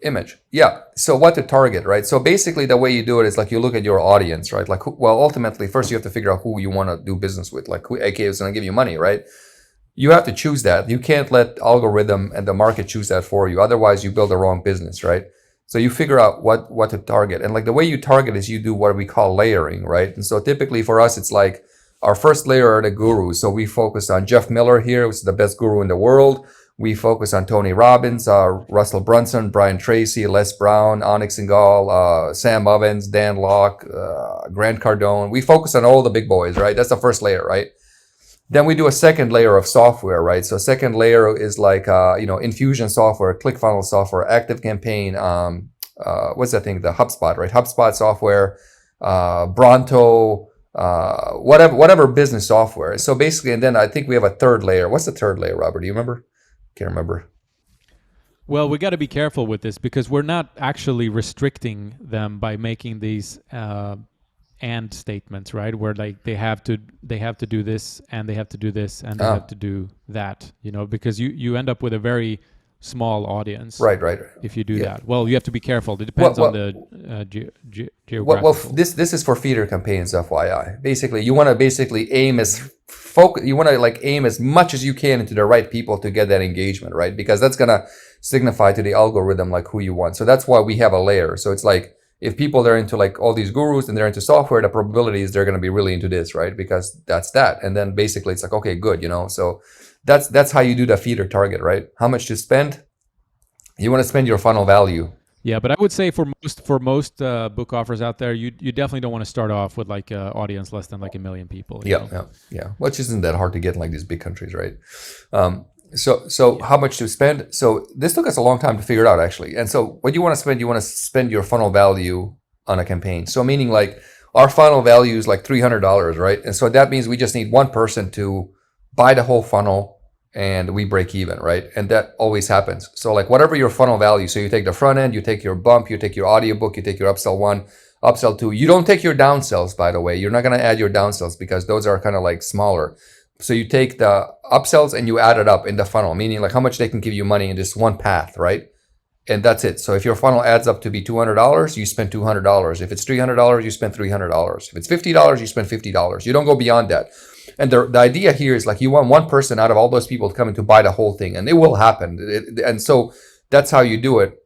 image. Yeah. So what to target, right? So basically the way you do it is like you look at your audience, right? Like, ultimately, first you have to figure out who you want to do business with, like who AK is going to give you money, right? You have to choose that. You can't let algorithm and the market choose that for you. Otherwise, you build the wrong business, right? So you figure out what to target. And like the way you target is you do what we call layering, right? And so typically for us, it's like our first layer are the gurus. So we focus on Jeff Miller here, which is the best guru in the world. We focus on Tony Robbins, Russell Brunson, Brian Tracy, Les Brown, Onyx Ingal, Sam Ovens, Dan Locke, Grant Cardone. We focus on all the big boys, right? That's the first layer, right? Then we do a second layer of software, right? So second layer is like, Infusion software, ClickFunnels software, ActiveCampaign, what's that thing? The HubSpot, right? HubSpot software, Bronto, whatever business software. So basically, and then I think we have a third layer. What's the third layer, Robert? Do you remember? Can't remember. Well, we got to be careful with this because we're not actually restricting them by making these and statements, right? Where like they have to do this and they have to do this and they have to do that, because you end up with a very small audience. Right. If you do that. Well, you have to be careful. It depends on the geographical. Well, this is for feeder campaigns, FYI. Basically, you want to aim aim as much as you can into the right people to get that engagement, right? Because that's going to signify to the algorithm like who you want. So that's why we have a layer. So it's like, if people are into like all these gurus and they're into software, the probability is they're going to be really into this, right? Because that's that. And then basically it's like, okay, good, So that's how you do the feeder target, right? How much to spend? You want to spend your funnel value. Yeah, but I would say for most book offers out there, you definitely don't want to start off with like an audience less than like 1 million people. Yeah. Which isn't that hard to get in like these big countries, right? So how much to spend? So this took us a long time to figure it out, actually. And so what you want to spend your funnel value on a campaign. So meaning like our funnel value is like $300, right? And so that means we just need one person to buy the whole funnel and we break even, right? And that always happens. So like whatever your funnel value, so you take the front end, you take your bump, you take your audiobook, you take your upsell 1, upsell 2. You don't take your downsells, by the way. You're not going to add your downsells because those are kind of like smaller. So you take the upsells and you add it up in the funnel, meaning like how much they can give you money in this one path, right? And that's it. So if your funnel adds up to be $200, you spend $200. If it's $300, you spend $300. If it's $50, you spend $50. You don't go beyond that. And the idea here is like you want one person out of all those people to come in to buy the whole thing, and it will happen. And so that's how you do it.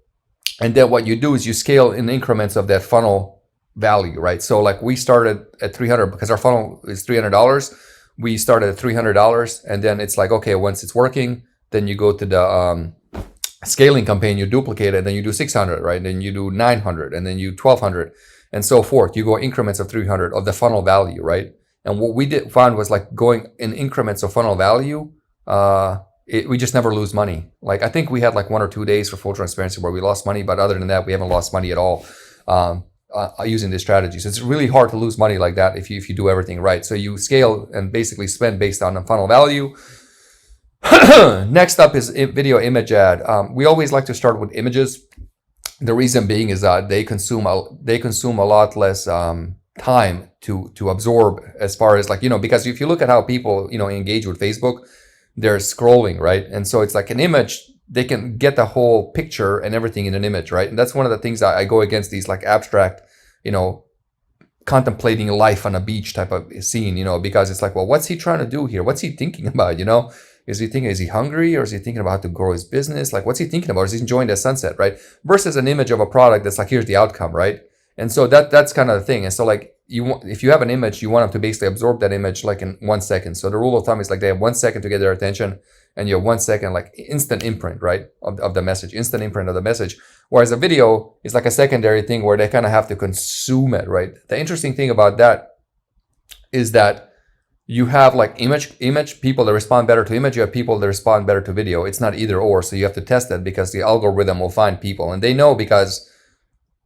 And then what you do is you scale in increments of that funnel value, right? So like we started at 300 because our funnel is $300. We started at $300, and then it's like, okay, once it's working, then you go to the scaling campaign, you duplicate it, and then you do 600, right? And then you do 900, and then you 1200. and so forth. You go increments of 300 of the funnel value, right? And what we did found was like going in increments of funnel value, we just never lose money. Like I think we had like 1 or 2 days for full transparency where we lost money, but other than that, we haven't lost money at all using this strategy. So it's really hard to lose money like that if you do everything right. So you scale and basically spend based on the funnel value. Next up is video image ad. We always like to start with images. The reason being is that they consume a lot less time to absorb, as far as like, because if you look at how people engage with Facebook, they're scrolling, right? And so it's like an image, they can get the whole picture and everything in an image, right? And that's one of the things I go against, these like abstract, contemplating life on a beach type of scene, because it's like, well, what's he trying to do here? What's he thinking about? Is he hungry, or is he thinking about how to grow his business? Like, what's he thinking about? Is he enjoying the sunset, right? Versus an image of a product that's like, here's the outcome, right? And so that's kind of the thing. And so like if you have an image, you want them to basically absorb that image like in 1 second. So the rule of thumb is like they have 1 second to get their attention, and you have 1 second like instant imprint, right, of the message, instant imprint of the message. Whereas a video is like a secondary thing where they kind of have to consume it, right? The interesting thing about that is that you have like image people that respond better to image. You have people that respond better to video. It's not either or. So you have to test that, because the algorithm will find people, and they know, because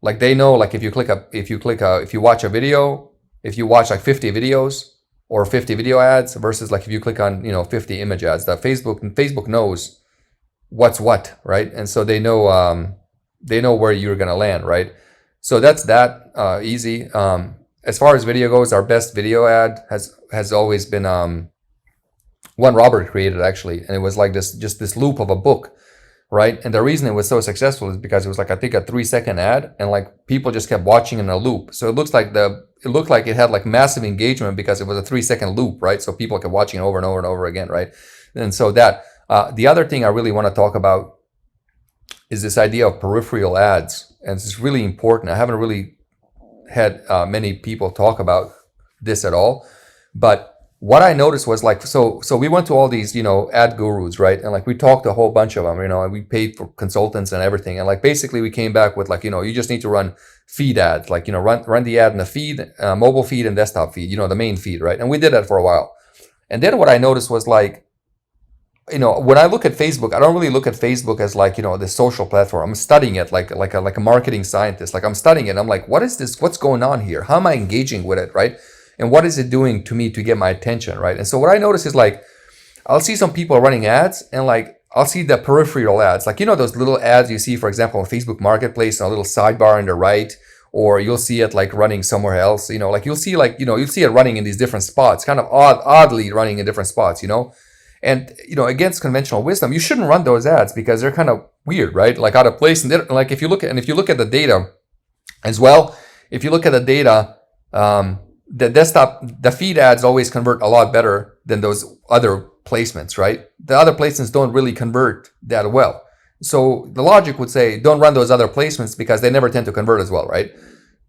like they know, like if you watch a video, if you watch like 50 videos or 50 video ads versus like if you click on 50 image ads, that Facebook knows what's what, right? And so they know where you're gonna land, right? So that's that easy. As far as video goes, our best video ad has always been one Robert created, actually, and it was like this loop of a book, right? And the reason it was so successful is because it was like, I think, a 3-second ad, and like people just kept watching in a loop. So it looked like it had like massive engagement because it was a 3-second loop, right? So people kept watching over and over and over again, right? And so that the other thing I really want to talk about is this idea of peripheral ads, and this is really important. I haven't really had many people talk about this at all, but what I noticed was like, so we went to all these, ad gurus, right? And like we talked to a whole bunch of them, and we paid for consultants and everything. And like basically we came back with like, you just need to run feed ads, like, run the ad in the feed, mobile feed and desktop feed, the main feed, right? And we did that for a while. And then what I noticed was like, when I look at Facebook, I don't really look at Facebook as like, the social platform. I'm studying it like a marketing scientist. Like I'm studying it. I'm like, what is this? What's going on here? How am I engaging with it, right? And what is it doing to me to get my attention, right? And so what I notice is like, I'll see some people running ads, and like, I'll see the peripheral ads. Like, those little ads you see, for example, on Facebook Marketplace, on a little sidebar on the right, or you'll see it like running somewhere else, like you'll see it running in these different spots, kind of oddly running in different spots, And, against conventional wisdom, you shouldn't run those ads because they're kind of weird, right? Like out of place. And like, if you look at the data as well, if you look at the data, the feed ads always convert a lot better than those other placements, right? The other placements don't really convert that well. So the logic would say, don't run those other placements because they never tend to convert as well, right?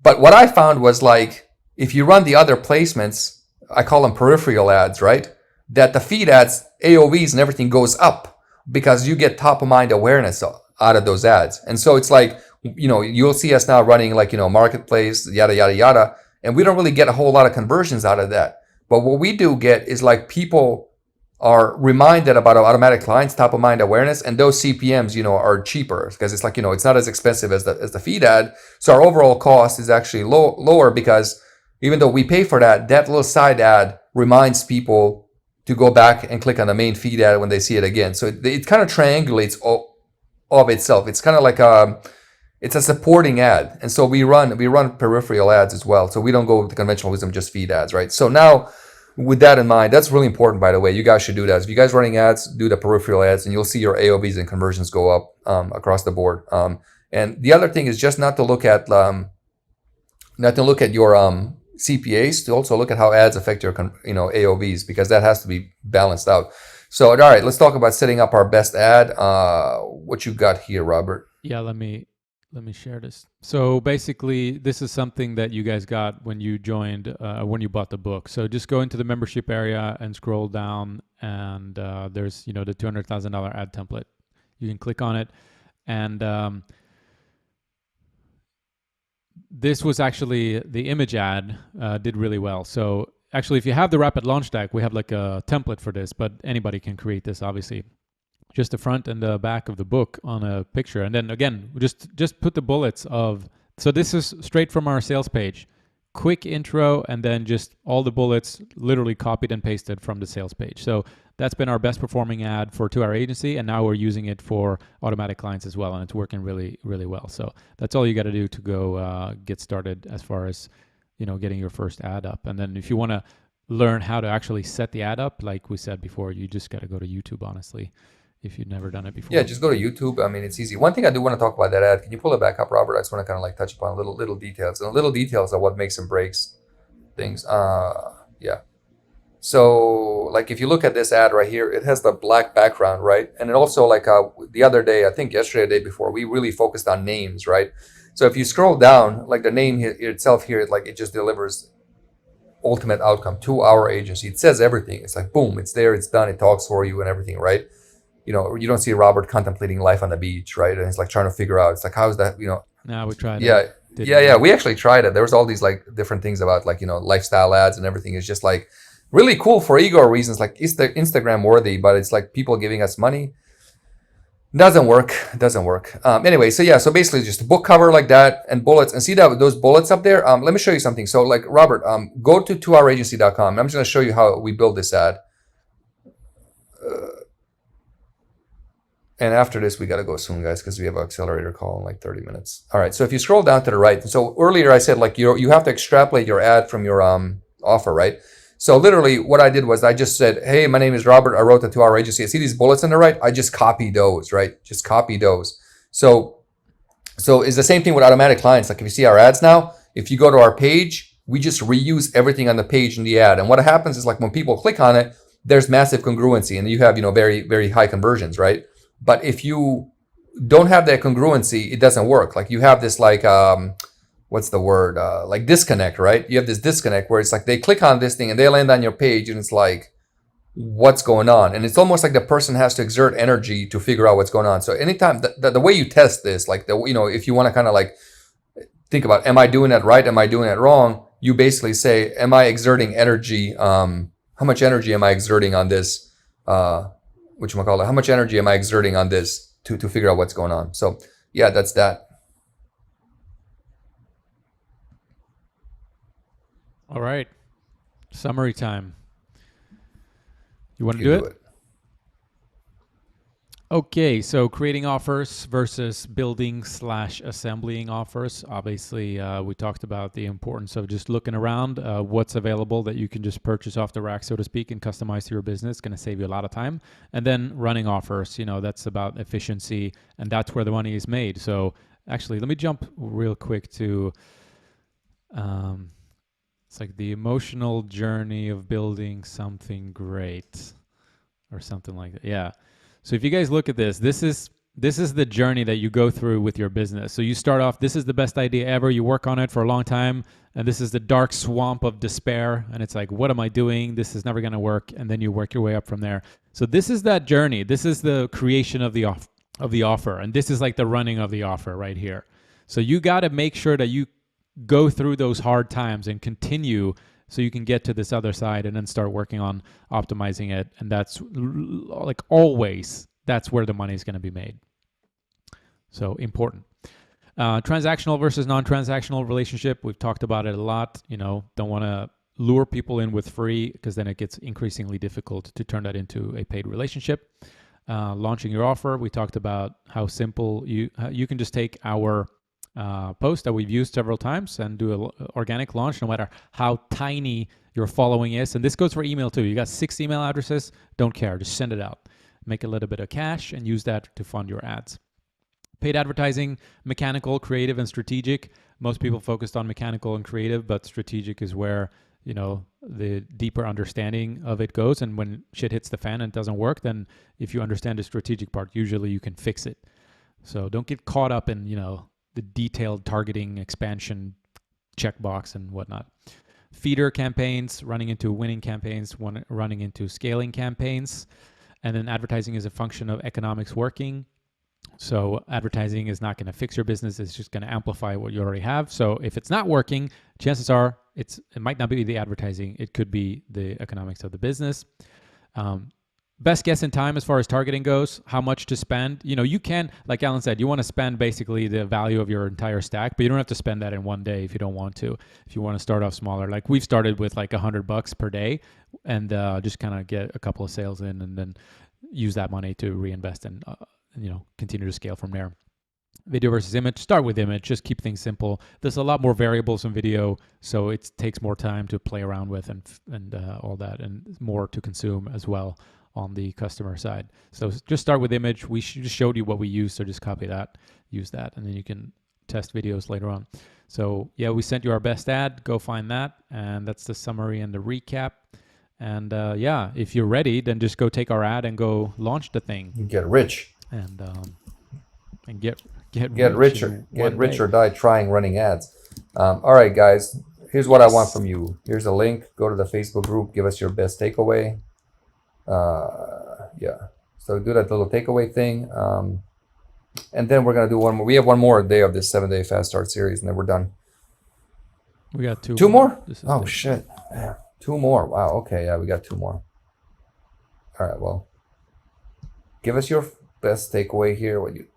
But what I found was like, if you run the other placements, I call them peripheral ads, right? That the feed ads, AOVs and everything goes up because you get top of mind awareness out of those ads. And so it's like, you'll see us now running like, marketplace, yada, yada, yada. And we don't really get a whole lot of conversions out of that. But what we do get is like people are reminded about automatic clients, top of mind awareness, and those CPMs, are cheaper because it's like, it's not as expensive as the feed ad. So our overall cost is actually lower because even though we pay for that little side ad reminds people to go back and click on the main feed ad when they see it again. So it kind of triangulates of itself. It's kind of like it's a supporting ad. And so we run peripheral ads as well. So we don't go with the conventional wisdom, just feed ads, right? So now with that in mind, that's really important, by the way. You guys should do that. If you guys running ads, do the peripheral ads and you'll see your AOVs and conversions go up across the board. And the other thing is just not to look at your CPAs, to also look at how ads affect your AOVs, because that has to be balanced out. So all right, let's talk about setting up our best ad. What you got here, Robert? Yeah, let me share this. So basically, this is something that you guys got when you joined, when you bought the book. So just go into the membership area and scroll down, and there's the $200,000 ad template. You can click on it, and this was actually the image ad did really well. So actually, if you have the rapid launch deck, we have like a template for this, but anybody can create this, obviously. Just the front and the back of the book on a picture, and then again, just put the bullets of. So this is straight from our sales page. Quick intro, and then just all the bullets literally copied and pasted from the sales page. So that's been our best performing ad for 2 Hour Agency, and now we're using it for automatic clients as well, and it's working really, really well. So that's all you got to do to go get started as far as getting your first ad up. And then if you want to learn how to actually set the ad up, like we said before, you just got to go to YouTube, honestly, if you've never done it before. Yeah, just go to YouTube. I mean, it's easy. One thing I do want to talk about that ad. Can you pull it back up, Robert? I just want to kind of like touch upon little details. And the little details are what makes and breaks things. Yeah. So like if you look at this ad right here, it has the black background, right? And it also like the other day, I think yesterday, the day before, we really focused on names, right? So if you scroll down, like the name itself here, like it just delivers ultimate outcome, 2 Hour Agency. It says everything. It's like, boom, it's there, it's done, it talks for you and everything, right? You don't see Robert contemplating life on the beach, right? And it's like trying to figure out, it's like, how's that, No, we tried yeah, it. yeah. We actually tried it. There was all these like different things about like, lifestyle ads and everything. It's just like really cool for ego reasons, like Instagram worthy, but it's like people giving us money. Doesn't work. Anyway, so basically just a book cover like that and bullets, and see that those bullets up there. Let me show you something. So like Robert, go to 2houragency.com. I'm just going to show you how we build this ad. And after this, we got to go soon, guys, because we have an accelerator call in like 30 minutes. All right. So if you scroll down to the right, so earlier I said like you have to extrapolate your ad from your offer, right? So literally what I did was I just said, hey, my name is Robert. I wrote the 2 Hour Agency. I see these bullets on the right. I just copy those, right? Just copy those. So it's the same thing with automatic clients. Like if you see our ads now, if you go to our page, we just reuse everything on the page in the ad. And what happens is like when people click on it, there's massive congruency and you have, very, very high conversions, right? But if you don't have that congruency, it doesn't work. Like you have this like, what's the word? Like disconnect, right? You have this disconnect where it's like they click on this thing and they land on your page and it's like, what's going on? And it's almost like the person has to exert energy to figure out what's going on. So anytime, the way you test this, like, if you want to kind of like think about, am I doing that right? Am I doing it wrong? You basically say, am I exerting energy? How much energy am I exerting on this? How much energy am I exerting on this to figure out what's going on? So yeah, that's that. All right. Summary time. You want to You do it? Okay, so creating offers versus building/assembling offers. Obviously, we talked about the importance of just looking around, what's available that you can just purchase off the rack, so to speak, and customize to your business. It's going to save you a lot of time. And then running offers, that's about efficiency, and that's where the money is made. So actually, let me jump real quick to, it's like the emotional journey of building something great or something like that. Yeah. So if you guys look at this is the journey that you go through with your business. So you start off, this is the best idea ever. You work on it for a long time, and this is the dark swamp of despair. And it's like, what am I doing? This is never going to work. And then you work your way up from there. So this is that journey. This is the creation of the offer. And this is like the running of the offer right here. So you got to make sure that you go through those hard times and continue so you can get to this other side and then start working on optimizing it. And that's like always, that's where the money is going to be made. So important. Transactional versus non-transactional relationship. We've talked about it a lot. Don't want to lure people in with free because then it gets increasingly difficult to turn that into a paid relationship. Launching your offer. We talked about how simple you can just take our post that we've used several times and do an organic launch, no matter how tiny your following is. And this goes for email too. You got 6 email addresses, don't care, just send it out. Make a little bit of cash and use that to fund your ads. Paid advertising, mechanical, creative, and strategic. Most people focused on mechanical and creative, but strategic is where the deeper understanding of it goes. And when shit hits the fan and it doesn't work, then if you understand the strategic part, usually you can fix it. So don't get caught up in the detailed targeting expansion checkbox and whatnot. Feeder campaigns, running into winning campaigns, running into scaling campaigns. And then advertising is a function of economics working. So advertising is not going to fix your business. It's just going to amplify what you already have. So if it's not working, chances are it might not be the advertising. It could be the economics of the business. Best guess in time as far as targeting goes, how much to spend. You can, like Alan said, you want to spend basically the value of your entire stack, but you don't have to spend that in one day if you don't want to. If you want to start off smaller, like we've started with like $100 per day and just kind of get a couple of sales in and then use that money to reinvest and continue to scale from there. Video versus image, start with image, just keep things simple. There's a lot more variables in video, so it takes more time to play around with and all that, and more to consume as well on the customer side. So just start with image. We just showed you what we use, so just copy that, use that, and then you can test videos later on. So yeah, we sent you our best ad. Go find that, and that's the summary and the recap. And yeah, if you're ready, then just go take our ad and go launch the thing. Get rich. And get rich or die trying running ads. All right, guys. Here's what I want from you. Here's a link. Go to the Facebook group. Give us your best takeaway. Yeah. So do that little takeaway thing. And then we're gonna do one more. We have one more day of this 7-day fast start series, and then we're done. We got two. Two more? Oh shit. Man. 2 more. Wow. Okay. Yeah, we got 2 more. All right. Well, give us your best takeaway here. What you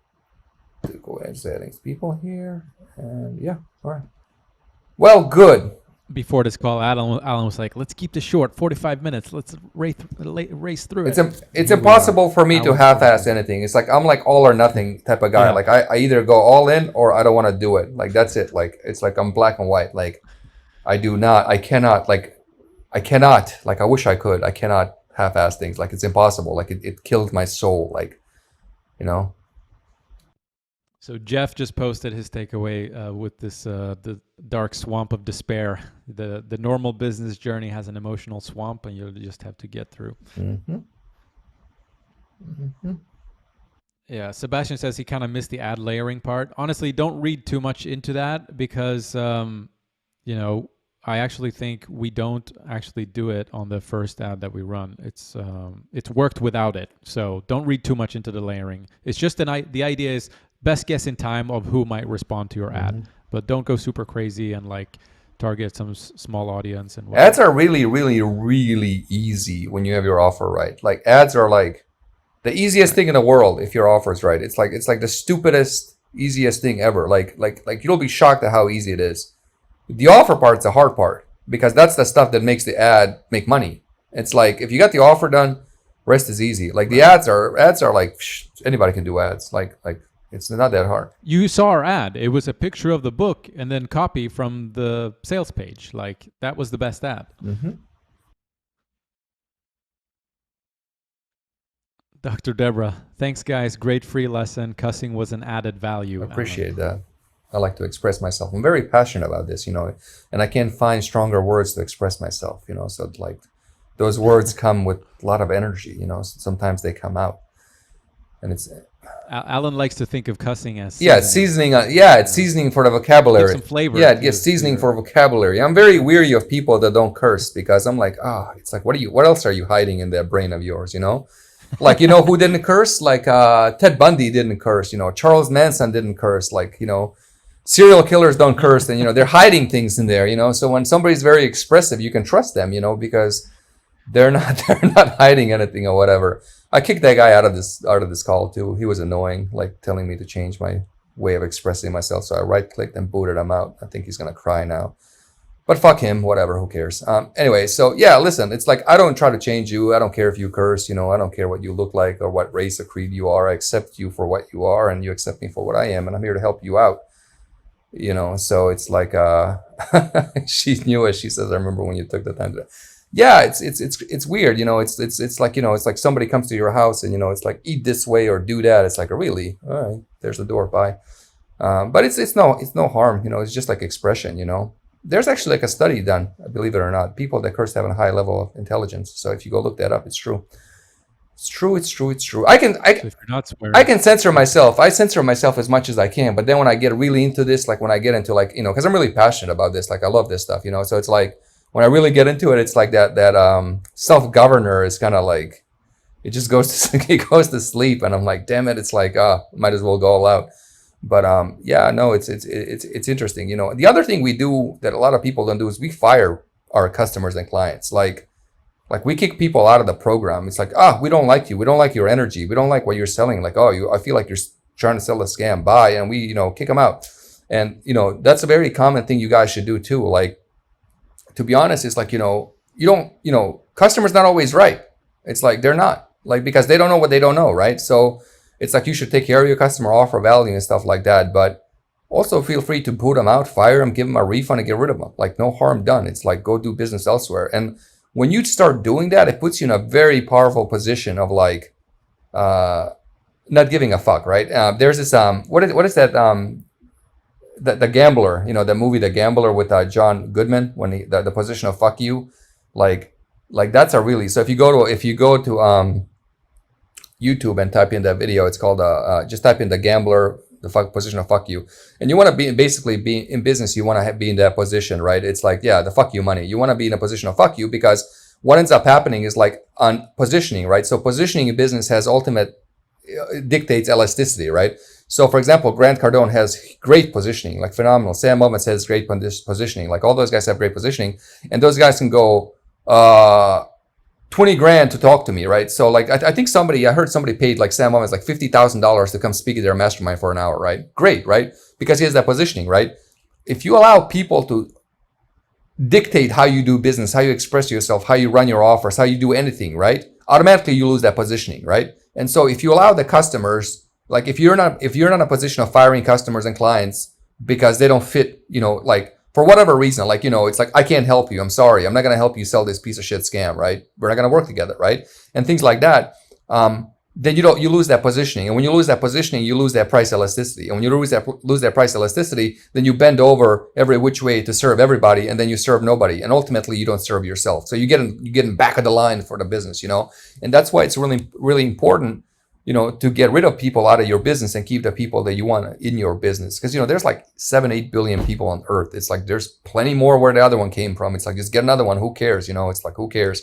take away settings, people here, and yeah. All right. Well, good. Before this call, Alan was like, "Let's keep this short, 45 minutes. Let's race through it." It's impossible for me to half-ass anything. It's like I'm like all or nothing type of guy. Yeah. Like I either go all in or I don't want to do it. Like that's it. Like it's like I'm black and white. Like I cannot. Like I wish I could. I cannot half-ass things. Like it's impossible. Like it killed my soul. Like, So Jeff just posted his takeaway with this the dark swamp of despair. The normal business journey has an emotional swamp, and you'll just have to get through. Mm-hmm. Mm-hmm. Yeah, Sebastian says he kind of missed the ad layering part. Honestly, don't read too much into that because I actually think we don't actually do it on the first ad that we run. It's worked without it, so don't read too much into the layering. It's just the idea is best guess in time of who might respond to your ad, but don't go super crazy and like target some small audience. And ads are really, really, really easy when you have your offer right. Like ads are like the easiest thing in the world if your offer is right. It's like the stupidest, easiest thing ever. Like you'll be shocked at how easy it is. The offer part's the hard part because that's the stuff that makes the ad make money. It's like if you got the offer done, rest is easy. Like the ads are like anybody can do ads. Like it's not that hard. You saw our ad. It was a picture of the book and then copy from the sales page. Like that was the best ad. Mm-hmm. Dr. Deborah, thanks guys. Great free lesson. Cussing was an added value. I appreciate that. I like to express myself. I'm very passionate about this, and I can't find stronger words to express myself, so like those words come with a lot of energy, sometimes they come out. And it's Alan likes to think of cussing as seasoning. It's seasoning for the vocabulary. Give some flavor. Yeah, it gives seasoning for vocabulary. I'm very weary of people that don't curse because I'm like, it's like what else are you hiding in that brain of yours, Like who didn't curse? Like Ted Bundy didn't curse, Charles Manson didn't curse, like, serial killers don't curse, and they're hiding things in there, so when somebody's very expressive, you can trust them, because they're not hiding anything or whatever. I kicked that guy out of this call too. He was annoying, like telling me to change my way of expressing myself, so I right-clicked and booted him out. I think he's gonna cry now, but fuck him, whatever, who cares. Anyway, so yeah, listen, it's like I don't try to change you. I don't care if you curse, I don't care what you look like or what race or creed you are. I accept you for what you are, and you accept me for what I am, and I'm here to help you out. So it's like she knew it. She says, I remember when you took the time to. Yeah, it's weird. It's like it's like somebody comes to your house and it's like eat this way or do that. It's like really, all right, there's the door, bye. But it's no harm. It's just like expression. There's actually like a study done, believe it or not. People that curse have a high level of intelligence. So if you go look that up, it's true. It's true. I can censor myself. I censor myself as much as I can. But then when I get really into this, like when I get into like, because I'm really passionate about this, like I love this stuff, So it's like when I really get into it, it's like that self-governor is kind of like, It just goes to it goes to sleep, and I'm like, damn it, it's like, might as well go all out. But yeah, no, it's interesting. The other thing we do that a lot of people don't do is we fire our customers and clients. Like we kick people out of the program. It's like, we don't like you. We don't like your energy. We don't like what you're selling. Like, I feel like you're trying to sell a scam. Bye, and we kick them out. And that's a very common thing you guys should do too. Like, to be honest, it's like, you don't, customers not always right. It's like they're not, like, because they don't know what they don't know, right? So it's like you should take care of your customer, offer value and stuff like that. But also feel free to boot them out, fire them, give them a refund, and get rid of them. Like, no harm done. It's like, go do business elsewhere. And when you start doing that, it puts you in a very powerful position of like not giving a fuck, right? There's this what is that the Gambler, the movie The Gambler with John Goodman, when the position of fuck you, like that's a really, so if you go to YouTube and type in that video, it's called just type in The Gambler, the position of fuck you, and you want to be in business, you want to be in that position, right? It's like, yeah, the fuck you money, you want to be in a position of fuck you, because what ends up happening is like on positioning, right? So positioning in business has dictates elasticity, right? So for example, Grant Cardone has great positioning, like phenomenal. Sam Ovens has great positioning, like all those guys have great positioning, and those guys can go 20 grand to talk to me, right? So like I think I heard somebody paid like Sam Ovens like $50,000 to come speak at their mastermind for an hour, right? Great, right? Because he has that positioning, right? If you allow people to dictate how you do business, how you express yourself, how you run your offers, how you do anything, right? Automatically you lose that positioning, right? And so if you allow the customers, like if you're not in a position of firing customers and clients because they don't fit, like for whatever reason, like, it's like, I can't help you. I'm sorry. I'm not going to help you sell this piece of shit scam, right? We're not going to work together, right? And things like that. Then you lose that positioning. And when you lose that positioning, you lose that price elasticity. And when you lose that price elasticity, then you bend over every which way to serve everybody, and then you serve nobody. And ultimately you don't serve yourself. So you get in back of the line for the business, and that's why it's really, really important, to get rid of people out of your business and keep the people that you want in your business. Because, there's like 7-8 billion people on earth. It's like, there's plenty more where the other one came from. It's like, just get another one. Who cares? It's like, who cares?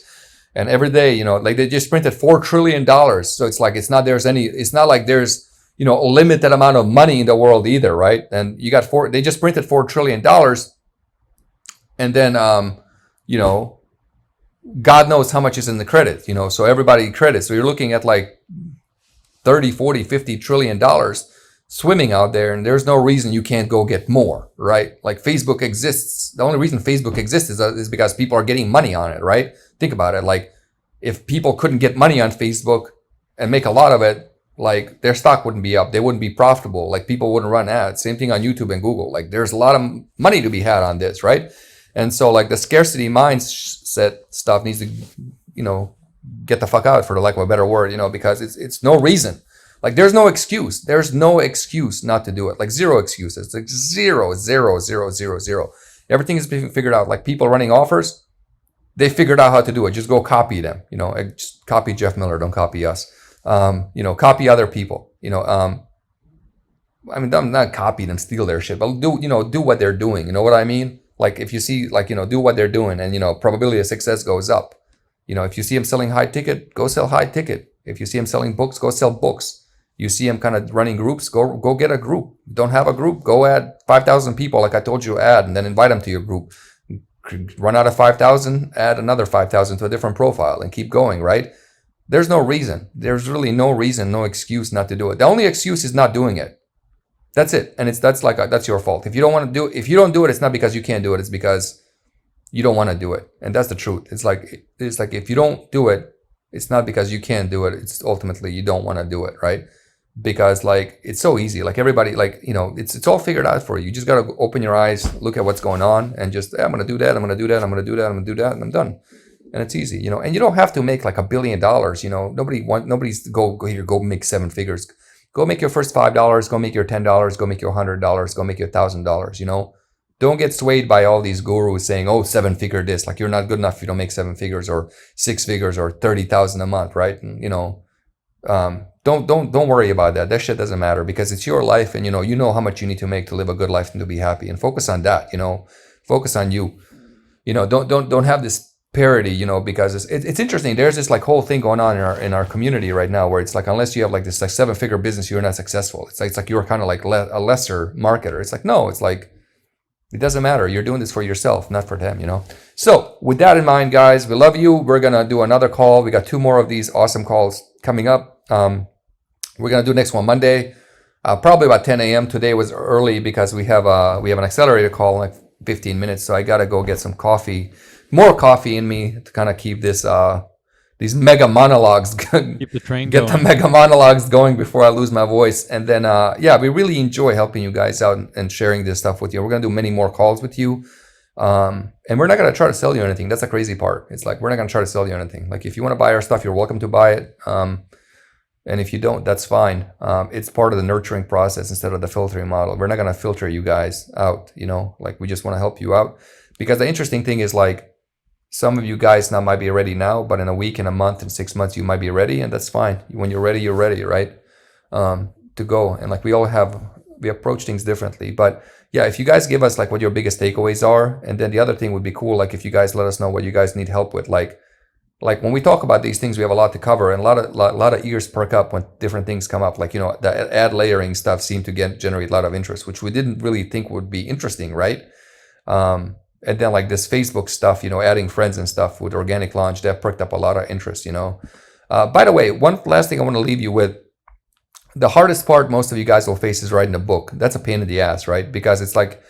And every day, like they just printed $4 trillion. So it's like, it's not like there's, a limited amount of money in the world either. Right. And they just printed $4 trillion. And then, God knows how much is in the credit, so everybody credits. So you're looking at like 30, 40, 50 trillion dollars swimming out there, and there's no reason you can't go get more, right? Like Facebook exists. The only reason Facebook exists is because people are getting money on it, right? Think about it. Like, if people couldn't get money on Facebook and make a lot of it, like their stock wouldn't be up. They wouldn't be profitable. Like, people wouldn't run ads. Same thing on YouTube and Google. Like, there's a lot of money to be had on this, right? And so like the scarcity mindset stuff needs to, get the fuck out, for the lack of a better word, because it's no reason. Like, there's no excuse. There's no excuse not to do it. Like, zero excuses. It's like zero, zero, zero, zero, zero. Everything is being figured out. Like, people running offers, they figured out how to do it. Just go copy them. Just copy Jeff Miller. Don't copy us. Copy other people. I'm not copy them, steal their shit, but do what they're doing. You know what I mean? Like, if you see, like, do what they're doing, and, probability of success goes up. If you see them selling high ticket, go sell high ticket. If you see them selling books, go sell books. You see them kind of running groups, go get a group. Don't have a group, go add 5,000 people, like I told you, add, and then invite them to your group. Run out of 5,000, add another 5,000 to a different profile, and keep going, right? There's no reason. There's really no reason, no excuse not to do it. The only excuse is not doing it. That's it. And that's your fault. If you don't do it, it's not because you can't do it. It's because you don't want to do it. And that's the truth. It's like if you don't do it, it's not because you can't do it. It's ultimately you don't want to do it, right? Because like, it's so easy. Like, everybody, like, it's all figured out for you. You just got to open your eyes, look at what's going on, and just, I'm going to do that. I'm going to do that. I'm going to do that. I'm going to do that. And I'm done. And it's easy, and you don't have to make like $1 billion. Nobody's go here, go make 7 figures. Go make your first $5, go make your $10, go make your $100, go make your $1,000, Don't get swayed by all these gurus saying, 7-figure this, like you're not good enough if you don't make 7 figures or 6 figures or 30,000 a month, right? And, don't worry about that. That shit doesn't matter, because it's your life, and you know how much you need to make to live a good life and to be happy, and focus on that, focus on you. Don't have this parity, because it's interesting. There's this like whole thing going on in our community right now where it's like, unless you have like this like 7-figure business, you're not successful. It's like you're kind of like a lesser marketer. It's like, no, it's like, it doesn't matter. You're doing this for yourself, not for them. So with that in mind, guys, we love you. We're going to do another call. We got 2 more of these awesome calls coming up. We're going to do next one Monday, probably about 10 a.m. Today was early because we have an accelerator call in like 15 minutes. So I got to go get some coffee, more coffee in me to kind of keep these mega monologues, Keep the train get going. the mega monologues going before I lose my voice. And then, we really enjoy helping you guys out and sharing this stuff with you. We're going to do many more calls with you. And we're not going to try to sell you anything. That's the crazy part. It's like, we're not going to try to sell you anything. Like, if you want to buy our stuff, you're welcome to buy it. And if you don't, that's fine. It's part of the nurturing process instead of the filtering model. We're not going to filter you guys out, like, we just want to help you out. Because the interesting thing is, like, some of you guys now might be ready now, but in a week, in a month, in 6 months, you might be ready, and that's fine. When you're ready, right? To go. And like, we approach things differently. But yeah, if you guys give us like what your biggest takeaways are, and then the other thing would be cool, like if you guys let us know what you guys need help with, like when we talk about these things, we have a lot to cover, and a lot of ears perk up when different things come up. Like, the ad layering stuff seemed to generate a lot of interest, which we didn't really think would be interesting, right? And then like this Facebook stuff, adding friends and stuff with organic launch, that perked up a lot of interest, By the way, one last thing I want to leave you with. The hardest part most of you guys will face is writing a book. That's a pain in the ass, right? Because it's like,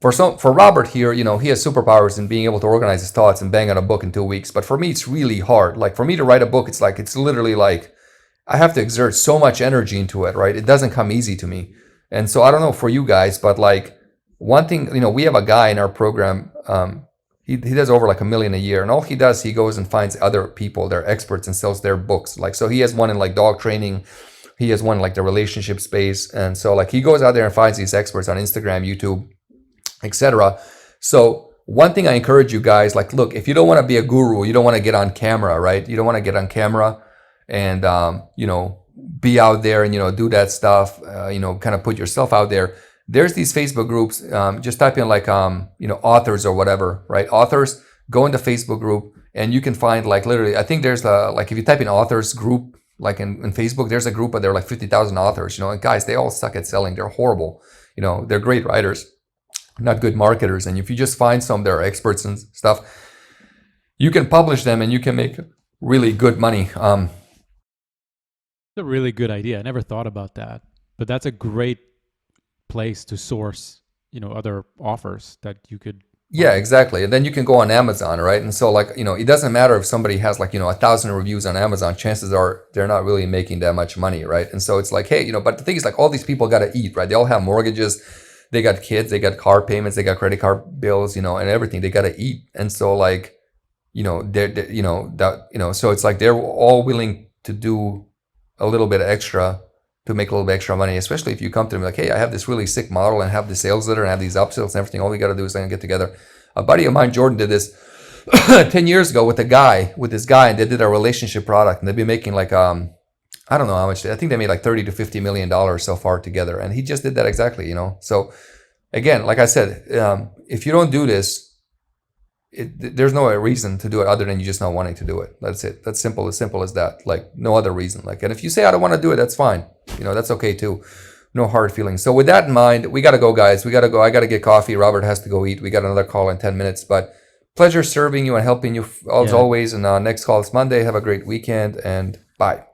for Robert here, he has superpowers in being able to organize his thoughts and bang on a book in 2 weeks. But for me, it's really hard. Like, for me to write a book, it's literally like, I have to exert so much energy into it, right? It doesn't come easy to me. And so I don't know for you guys, but like, one thing, we have a guy in our program, he does over like $1 million a year, and all he does, he goes and finds other people, they're experts, and sells their books. Like, so he has one in like dog training, he has one in like the relationship space, and so like he goes out there and finds these experts on Instagram, YouTube, etc. So one thing I encourage you guys, like, look, if you don't want to be a guru, you don't want to get on camera, right? You don't want to get on camera and be out there and do that stuff, kind of put yourself out there. There's these Facebook groups. Just type in like authors or whatever, right? Authors. Go in the Facebook group, and you can find like literally. I think there's like if you type in authors group like in Facebook, there's a group, but there are like 50,000 authors. And guys, they all suck at selling. They're horrible. They're great writers, not good marketers. And if you just find some that are experts and stuff, you can publish them and you can make really good money. It's a really good idea. I never thought about that, but that's a great place to source, other offers that you could. Yeah, exactly. And then you can go on Amazon, right? And so like, it doesn't matter if somebody has like, 1,000 reviews on Amazon, chances are they're not really making that much money, right? And so it's like, hey, but the thing is like all these people got to eat, right? They all have mortgages, they got kids, they got car payments, they got credit card bills, and everything. They got to eat. And so like, so it's like they're all willing to do a little bit extra to make a little bit extra money, especially if you come to them like, hey, I have this really sick model and have the sales letter and have these upsells and everything. All we got to do is get together. A buddy of mine, Jordan, did this 10 years ago with this guy, and they did a relationship product, and they've been making like, I don't know how much, I think they made like $30 to $50 million so far together. And he just did that exactly, So again, like I said, if you don't do this, there's no reason to do it other than you just not wanting to do it. That's it. That's simple as that. Like, no other reason. Like, and if you say I don't want to do it, that's fine. That's okay too. No hard feelings. So with that in mind, we got to go, guys. We got to go. I got to get coffee. Robert has to go eat. We got another call in 10 minutes, but pleasure serving you and helping you as always. And next call is Monday. Have a great weekend, and bye.